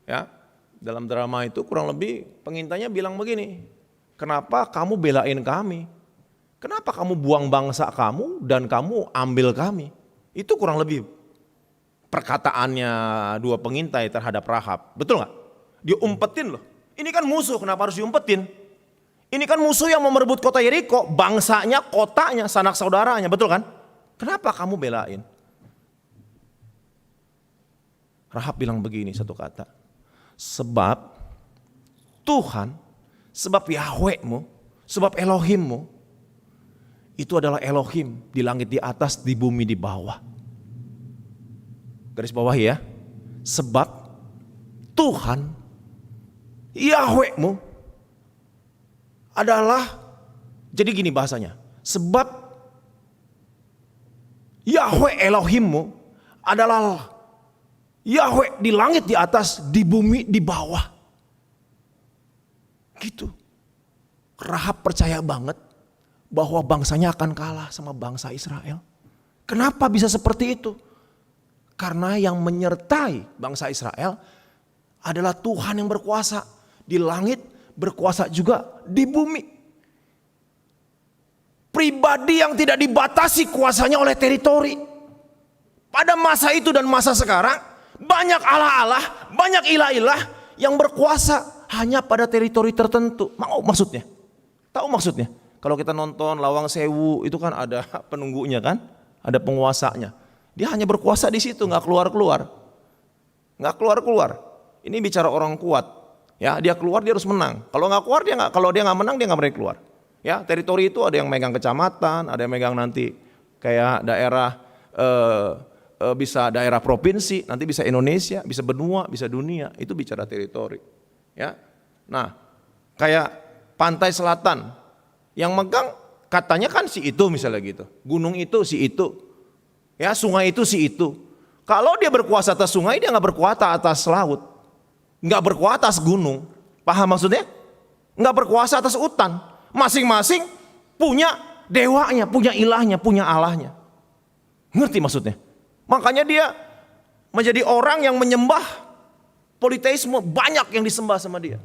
ya, dalam drama itu kurang lebih pengintainya bilang begini, kenapa kamu belain kami? Kenapa kamu buang bangsa kamu dan kamu ambil kami? Itu kurang lebih perkataannya 2 pengintai terhadap Rahab. Betul nggak? Dia umpetin loh. Ini kan musuh, kenapa harus diumpetin? Ini kan musuh yang mau merebut kota Yeriko, bangsanya, kotanya, sanak saudaranya, betul kan? Kenapa kamu belain? Rahab bilang begini satu kata. Sebab Tuhan, sebab Yahwehmu, sebab Elohimmu, itu adalah Elohim di langit di atas, di bumi di bawah. Garis bawah ya. Sebab Tuhan, Yahwehmu adalah, jadi gini bahasanya. Sebab Yahweh Elohimmu adalah Yahweh di langit di atas, di bumi di bawah. Gitu. Rahab percaya banget bahwa bangsanya akan kalah sama bangsa Israel. Kenapa bisa seperti itu? Karena yang menyertai bangsa Israel adalah Tuhan yang berkuasa di langit, berkuasa juga di bumi. Pribadi yang tidak dibatasi kuasanya oleh teritori. Pada masa itu dan masa sekarang, banyak Allah-Allah, banyak ilah-ilah yang berkuasa hanya pada teritori tertentu. Mau maksudnya? Tahu maksudnya? Kalau kita nonton Lawang Sewu itu kan ada penunggunya kan, ada penguasanya. Dia hanya berkuasa di situ, nggak keluar-keluar, nggak keluar-keluar. Ini bicara orang kuat, ya dia keluar dia harus menang. Kalau nggak keluar dia nggak, kalau dia nggak menang dia nggak boleh keluar. Ya teritori itu ada yang megang kecamatan, ada yang megang nanti kayak daerah bisa daerah provinsi, nanti bisa Indonesia, bisa benua, bisa dunia. Itu bicara teritori. Ya, nah kayak pantai selatan. Yang megang katanya kan si itu misalnya gitu. Gunung itu si itu. Ya sungai itu si itu. Kalau dia berkuasa atas sungai dia nggak berkuasa atas laut. Nggak berkuasa atas gunung. Paham maksudnya? Nggak berkuasa atas hutan. Masing-masing punya dewanya, punya ilahnya, punya Allahnya. Ngerti maksudnya? Makanya dia menjadi orang yang menyembah politeisme. Banyak yang disembah sama dia.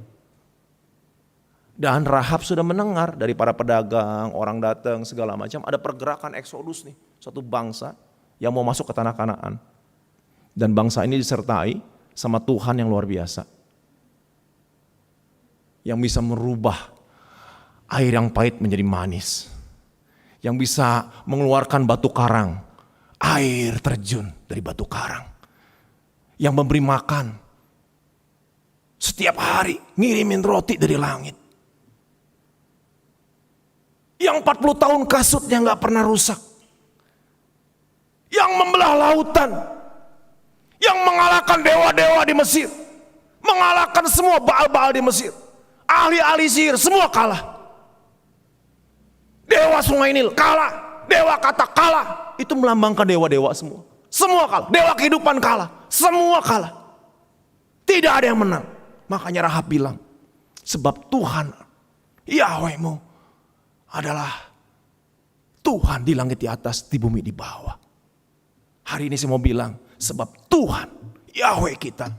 Dan Rahab sudah mendengar dari para pedagang, orang datang segala macam. Ada pergerakan eksodus nih, satu bangsa yang mau masuk ke tanah Kanaan. Dan bangsa ini disertai sama Tuhan yang luar biasa. Yang bisa merubah air yang pahit menjadi manis. Yang bisa mengeluarkan batu karang, air terjun dari batu karang. Yang memberi makan setiap hari, ngirimin roti dari langit. Yang 40 tahun kasutnya gak pernah rusak. Yang membelah lautan. Yang mengalahkan dewa-dewa di Mesir. Mengalahkan semua Baal-Baal di Mesir. Ahli-ahli sihir semua kalah. Dewa Sungai Nil kalah. Dewa Katak kalah. Itu melambangkan dewa-dewa semua. Semua kalah. Dewa kehidupan kalah. Semua kalah. Tidak ada yang menang. Makanya Rahab bilang, sebab Tuhan Yahwehmu adalah Tuhan di langit di atas, di bumi di bawah. Hari ini saya mau bilang, sebab Tuhan Yahweh kita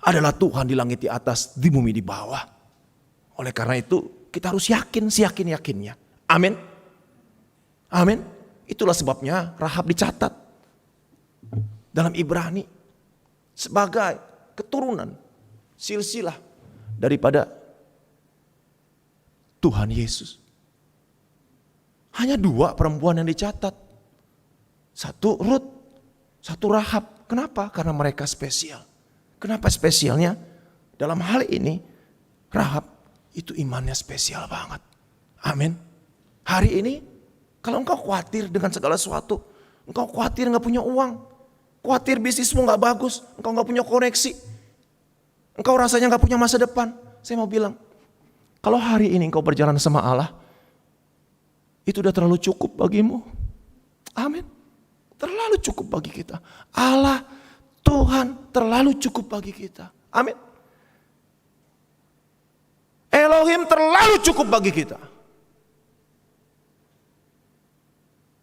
adalah Tuhan di langit di atas, di bumi di bawah. Oleh karena itu kita harus yakin, seyakin-yakinnya. Amin. Amin. Itulah sebabnya Rahab dicatat dalam Ibrani sebagai keturunan silsilah daripada Tuhan Yesus. Hanya 2 perempuan yang dicatat. 1 Rut, 1 Rahab. Kenapa? Karena mereka spesial. Kenapa spesialnya? Dalam hal ini Rahab itu imannya spesial banget. Amin. Hari ini kalau engkau khawatir dengan segala sesuatu, engkau khawatir gak punya uang, khawatir bisnismu gak bagus, engkau gak punya koneksi, engkau rasanya gak punya masa depan. Saya mau bilang, kalau hari ini engkau berjalan sama Allah, itu udah terlalu cukup bagimu. Amin. Terlalu cukup bagi kita. Allah, Tuhan terlalu cukup bagi kita. Amin. Elohim terlalu cukup bagi kita.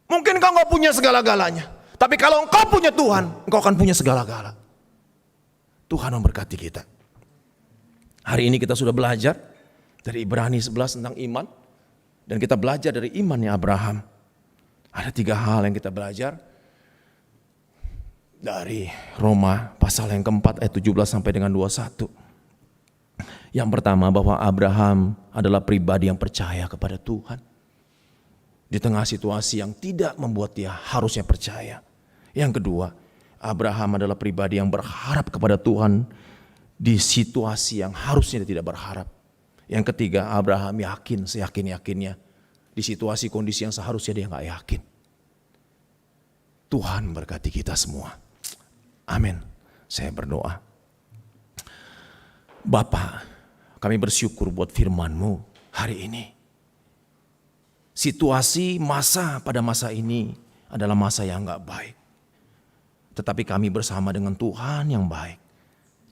Mungkin engkau gak punya segala-galanya, tapi kalau engkau punya Tuhan, engkau akan punya segala-gala. Tuhan memberkati kita. Hari ini kita sudah belajar dari Ibrani 11 tentang iman, dan kita belajar dari imannya Abraham. Ada 3 hal yang kita belajar dari Roma pasal yang keempat ayat 17 sampai dengan 21. Yang pertama, bahwa Abraham adalah pribadi yang percaya kepada Tuhan. Di tengah situasi yang tidak membuat dia harusnya percaya. Yang kedua, Abraham adalah pribadi yang berharap kepada Tuhan di situasi yang harusnya dia tidak berharap. Yang ketiga, Abraham yakin seyakin-yakinnya di situasi kondisi yang seharusnya dia gak yakin. Tuhan berkati kita semua. Amin. Saya berdoa. Bapa, kami bersyukur buat firman-Mu hari ini. Situasi masa pada masa ini adalah masa yang gak baik. Tetapi kami bersama dengan Tuhan yang baik.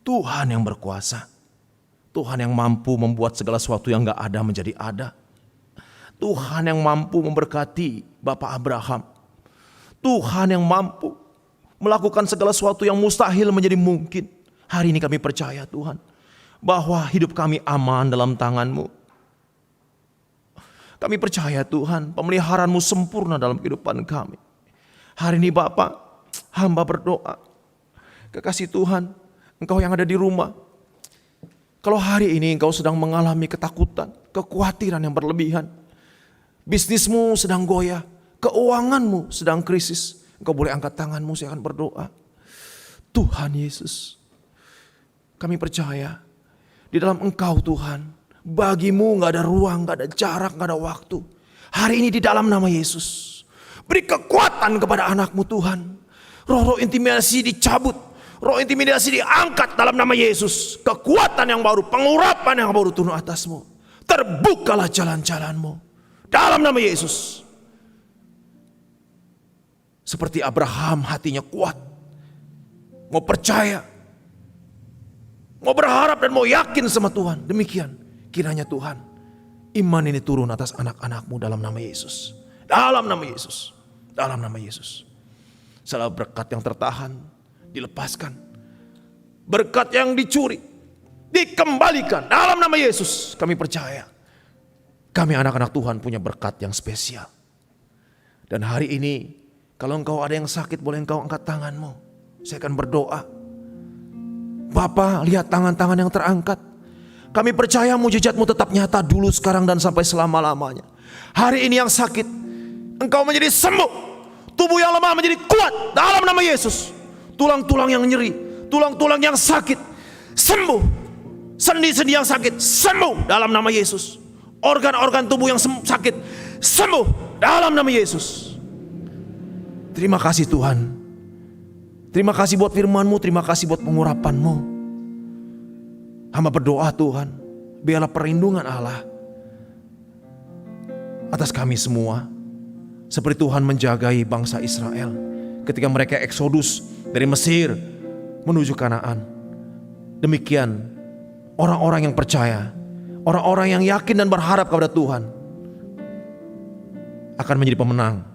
Tuhan yang berkuasa. Tuhan yang mampu membuat segala sesuatu yang gak ada menjadi ada. Tuhan yang mampu memberkati Bapak Abraham. Tuhan yang mampu melakukan segala sesuatu yang mustahil menjadi mungkin. Hari ini kami percaya Tuhan, bahwa hidup kami aman dalam tangan-Mu. Kami percaya Tuhan, pemeliharaan-Mu sempurna dalam kehidupan kami. Hari ini Bapak, hamba berdoa, kekasih Tuhan, Engkau yang ada di rumah, kalau hari ini Engkau sedang mengalami ketakutan, kekhawatiran yang berlebihan, bisnismu sedang goyah, keuanganmu sedang krisis, Engkau boleh angkat tanganmu, saya akan berdoa. Tuhan Yesus, kami percaya di dalam Engkau Tuhan, bagimu gak ada ruang, gak ada jarak, gak ada waktu. Hari ini di dalam nama Yesus, beri kekuatan kepada anak-Mu Tuhan. Roh-roh intimidasi dicabut, roh intimidasi diangkat dalam nama Yesus. Kekuatan yang baru, pengurapan yang baru turun atas-Mu. Terbukalah jalan-jalan-Mu dalam nama Yesus. Seperti Abraham, hatinya kuat, mau percaya, mau berharap dan mau yakin sama Tuhan. Demikian kiranya Tuhan, iman ini turun atas anak-anak-Mu dalam nama Yesus. Dalam nama Yesus. Dalam nama Yesus. Segala berkat yang tertahan dilepaskan. Berkat yang dicuri dikembalikan dalam nama Yesus. Kami percaya kami anak-anak Tuhan punya berkat yang spesial. Dan hari ini kalau engkau ada yang sakit, boleh engkau angkat tanganmu. Saya akan berdoa. Bapa, lihat tangan-tangan yang terangkat. Kami percaya mujizat-Mu tetap nyata dulu, sekarang, dan sampai selama-lamanya. Hari ini yang sakit, engkau menjadi sembuh. Tubuh yang lemah menjadi kuat dalam nama Yesus. Tulang-tulang yang nyeri, tulang-tulang yang sakit, sembuh. Sendi-sendi yang sakit, sembuh dalam nama Yesus. Organ-organ tubuh yang sakit, sembuh dalam nama Yesus. Terima kasih Tuhan. Terima kasih buat firman-Mu, terima kasih buat pengurapan-Mu. Hamba berdoa Tuhan, biarlah perlindungan Allah atas kami semua. Seperti Tuhan menjagai bangsa Israel ketika mereka eksodus dari Mesir menuju Kanaan. Demikian orang-orang yang percaya, orang-orang yang yakin dan berharap kepada Tuhan akan menjadi pemenang,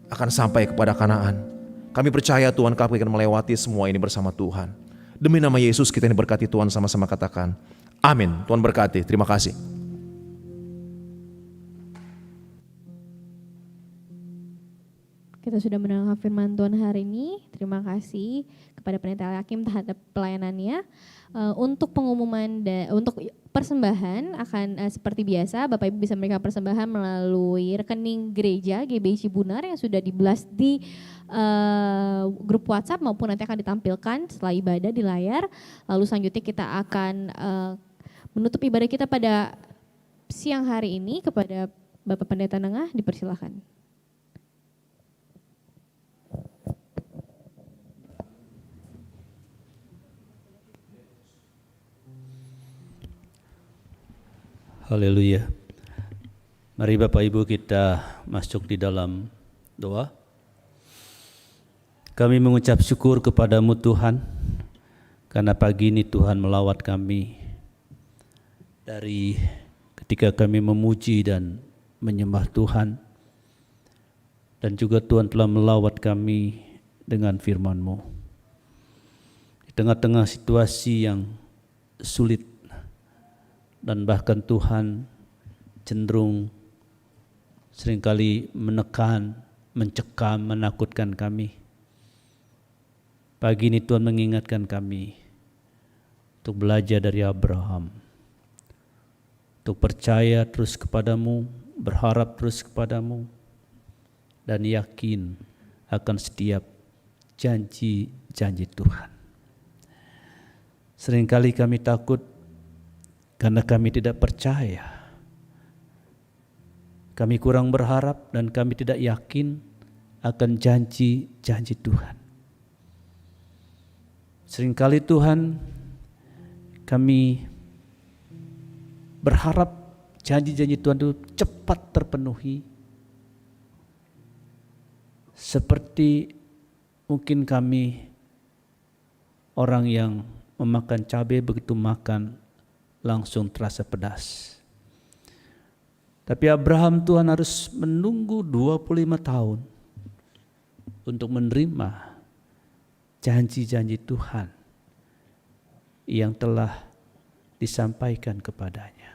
akan sampai kepada Kanaan. Kami percaya Tuhan, kami akan melewati semua ini bersama Tuhan. Demi nama Yesus kita ini berkati Tuhan, sama-sama katakan amin. Tuhan berkati, terima kasih. Kita sudah mendengar firman Tuhan hari ini. Terima kasih kepada Pendeta Hakim terhadap pelayanannya. Untuk pengumuman untuk persembahan akan seperti biasa, Bapak Ibu bisa memberikan persembahan melalui rekening gereja GBI Cibunar yang sudah di-blast di grup WhatsApp maupun nanti akan ditampilkan setelah ibadah di layar. Lalu selanjutnya kita akan menutup ibadah kita pada siang hari ini. Kepada Bapak Pendeta Nengah dipersilakan. Haleluya. Mari Bapak Ibu kita masuk di dalam doa. Kami mengucap syukur kepadamu Tuhan, karena pagi ini Tuhan melawat kami dari ketika kami memuji dan menyembah Tuhan. Dan juga Tuhan telah melawat kami dengan firman-Mu. Di tengah-tengah situasi yang sulit, dan bahkan Tuhan cenderung seringkali menekan, mencekam, menakutkan kami. Pagi ini Tuhan mengingatkan kami untuk belajar dari Abraham, untuk percaya terus kepadamu, berharap terus kepadamu, dan yakin akan setiap janji-janji Tuhan. Seringkali kami takut karena kami tidak percaya, kami kurang berharap dan kami tidak yakin akan janji-janji Tuhan. Seringkali Tuhan, kami berharap janji-janji Tuhan itu cepat terpenuhi, seperti mungkin kami orang yang memakan cabai, begitu makan langsung terasa pedas. Tapi Abraham Tuhan harus menunggu 25 tahun untuk menerima janji-janji Tuhan yang telah disampaikan kepadanya.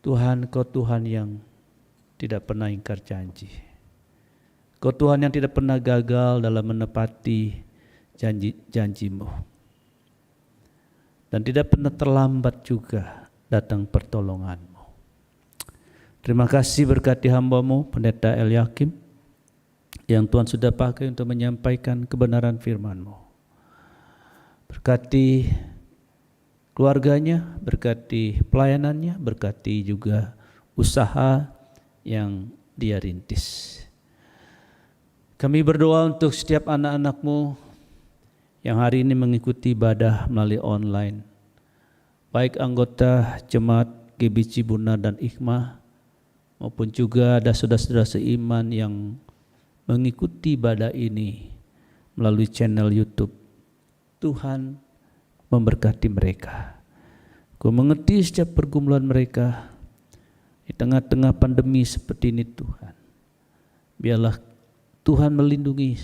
Tuhan, Kau Tuhan yang tidak pernah ingkar janji. Kau Tuhan yang tidak pernah gagal dalam menepati janji-janji-Mu. Dan tidak pernah terlambat juga datang pertolongan-Mu. Terima kasih berkati hamba-Mu Pendeta Eliakim yang Tuhan sudah pakai untuk menyampaikan kebenaran firman-Mu. Berkati keluarganya, berkati pelayanannya, berkati juga usaha yang dia rintis. Kami berdoa untuk setiap anak-anak-Mu yang hari ini mengikuti ibadah melalui online, baik anggota jemaat GBI Cibunar dan Hikmah, maupun juga ada saudara-saudara seiman yang mengikuti ibadah ini melalui channel YouTube. Tuhan memberkati mereka. Kau mengerti setiap pergumulan mereka di tengah-tengah pandemi seperti ini Tuhan. Biarlah Tuhan melindungi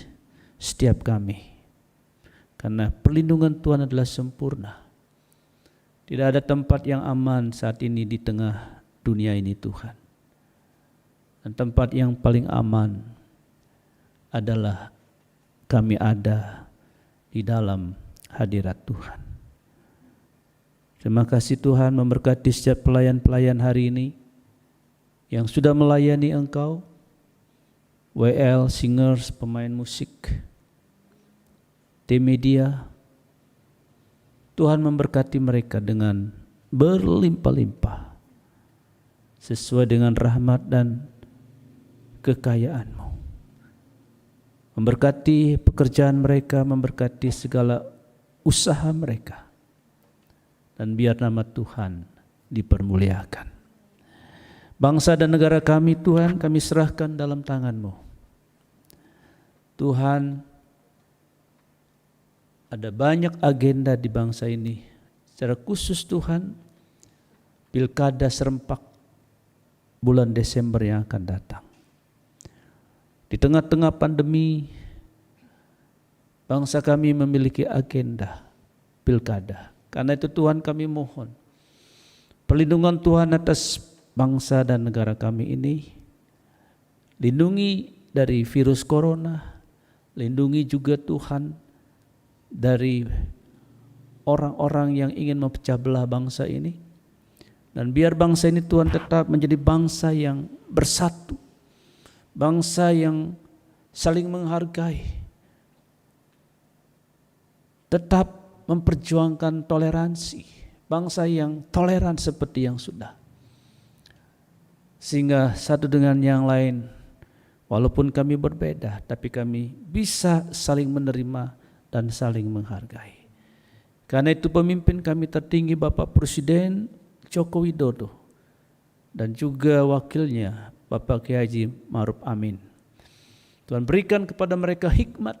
setiap kami. Karena perlindungan Tuhan adalah sempurna. Tidak ada tempat yang aman saat ini di tengah dunia ini Tuhan. Dan tempat yang paling aman adalah kami ada di dalam hadirat Tuhan. Terima kasih Tuhan memberkati setiap pelayan-pelayan hari ini yang sudah melayani Engkau, WL, singers, pemain musik, tim media. Tuhan memberkati mereka dengan berlimpah-limpah sesuai dengan rahmat dan kekayaan-Mu. Memberkati pekerjaan mereka, memberkati segala usaha mereka, dan biar nama Tuhan dipermuliakan. Bangsa dan negara kami Tuhan, kami serahkan dalam tangan-Mu. Tuhan, ada banyak agenda di bangsa ini. Secara khusus Tuhan, pilkada serempak bulan Desember yang akan datang. Di tengah-tengah pandemi, bangsa kami memiliki agenda pilkada. Karena itu Tuhan kami mohon, perlindungan Tuhan atas bangsa dan negara kami ini, Lindungi dari virus corona, lindungi juga Tuhan dari orang-orang yang ingin memecah belah bangsa ini. Dan biar bangsa ini Tuhan tetap menjadi bangsa yang bersatu, bangsa yang saling menghargai, tetap memperjuangkan toleransi, bangsa yang toleran seperti yang sudah. Sehingga satu dengan yang lain, walaupun kami berbeda, tapi kami bisa saling menerima dan saling menghargai. Karena itu pemimpin kami tertinggi Bapak Presiden Joko Widodo dan juga wakilnya Bapak Kiai Haji Ma'ruf Amin. Tuhan berikan kepada mereka hikmat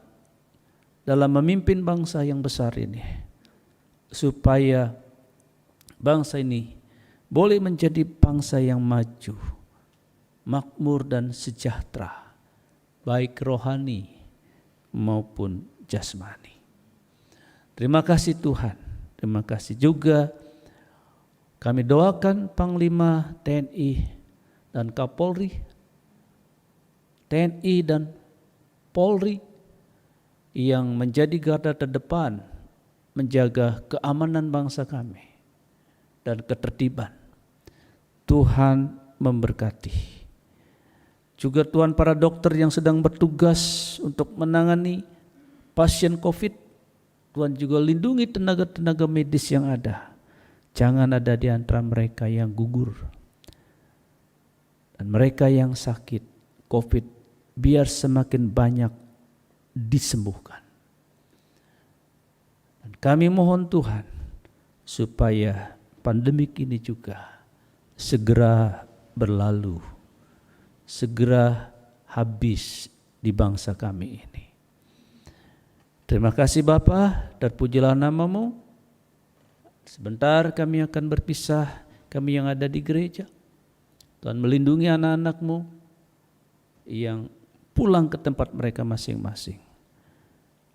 dalam memimpin bangsa yang besar ini, supaya bangsa ini boleh menjadi bangsa yang maju, makmur dan sejahtera, baik rohani maupun jasmani. Terima kasih Tuhan. Terima kasih juga kami doakan Panglima TNI dan Kapolri, TNI dan Polri yang menjadi garda terdepan menjaga keamanan bangsa kami dan ketertiban. Tuhan memberkati. Juga Tuhan para dokter yang sedang bertugas untuk menangani pasien COVID, Tuhan juga lindungi tenaga-tenaga medis yang ada. Jangan ada di antara mereka yang gugur dan mereka yang sakit COVID, biar semakin banyak disembuhkan. Dan kami mohon Tuhan supaya pandemik ini juga segera berlalu, segera habis di bangsa kami ini. Terima kasih Bapa, dan pujilah nama-Mu. Sebentar kami akan berpisah, kami yang ada di gereja. Tuhan melindungi anak-anak-Mu yang pulang ke tempat mereka masing-masing.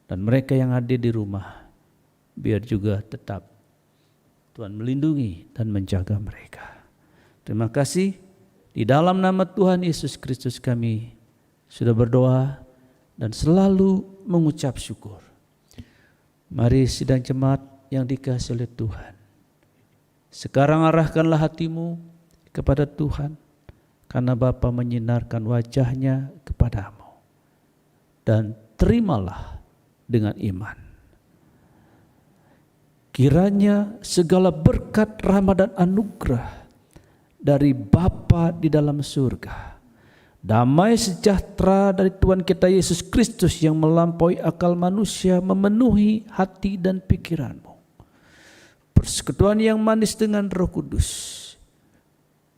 Dan mereka yang hadir di rumah, biar juga tetap Tuhan melindungi dan menjaga mereka. Terima kasih. Di dalam nama Tuhan Yesus Kristus kami sudah berdoa dan selalu mengucap syukur. Mari sidang jemaat yang dikasihi oleh Tuhan, sekarang arahkanlah hatimu kepada Tuhan, karena Bapa menyinarkan wajahnya kepadamu, dan terimalah dengan iman. Kiranya segala berkat, rahmat dan anugerah dari Bapa di dalam surga, damai sejahtera dari Tuhan kita Yesus Kristus yang melampaui akal manusia memenuhi hati dan pikiranmu. Persekutuan yang manis dengan Roh Kudus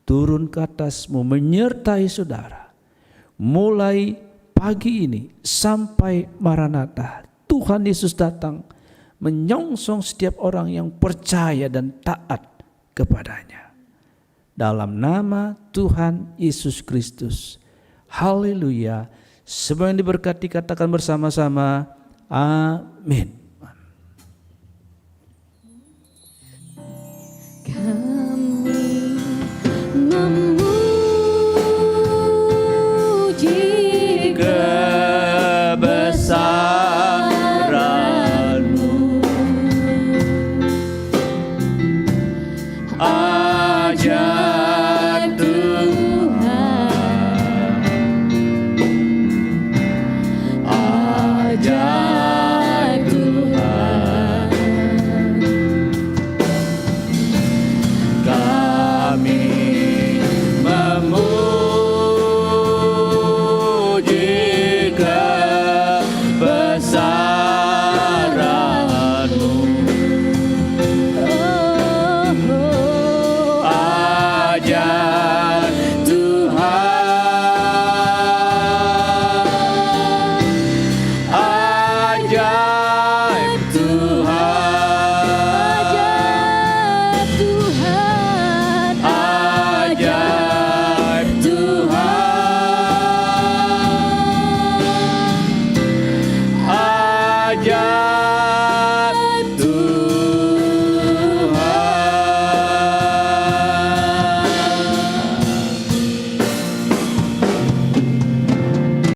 turun ke atasmu, menyertai saudara mulai pagi ini sampai Maranatha. Tuhan Yesus datang menyongsong setiap orang yang percaya dan taat kepadanya. Dalam nama Tuhan Yesus Kristus. Haleluya. Semua yang diberkati katakan bersama-sama. Amin.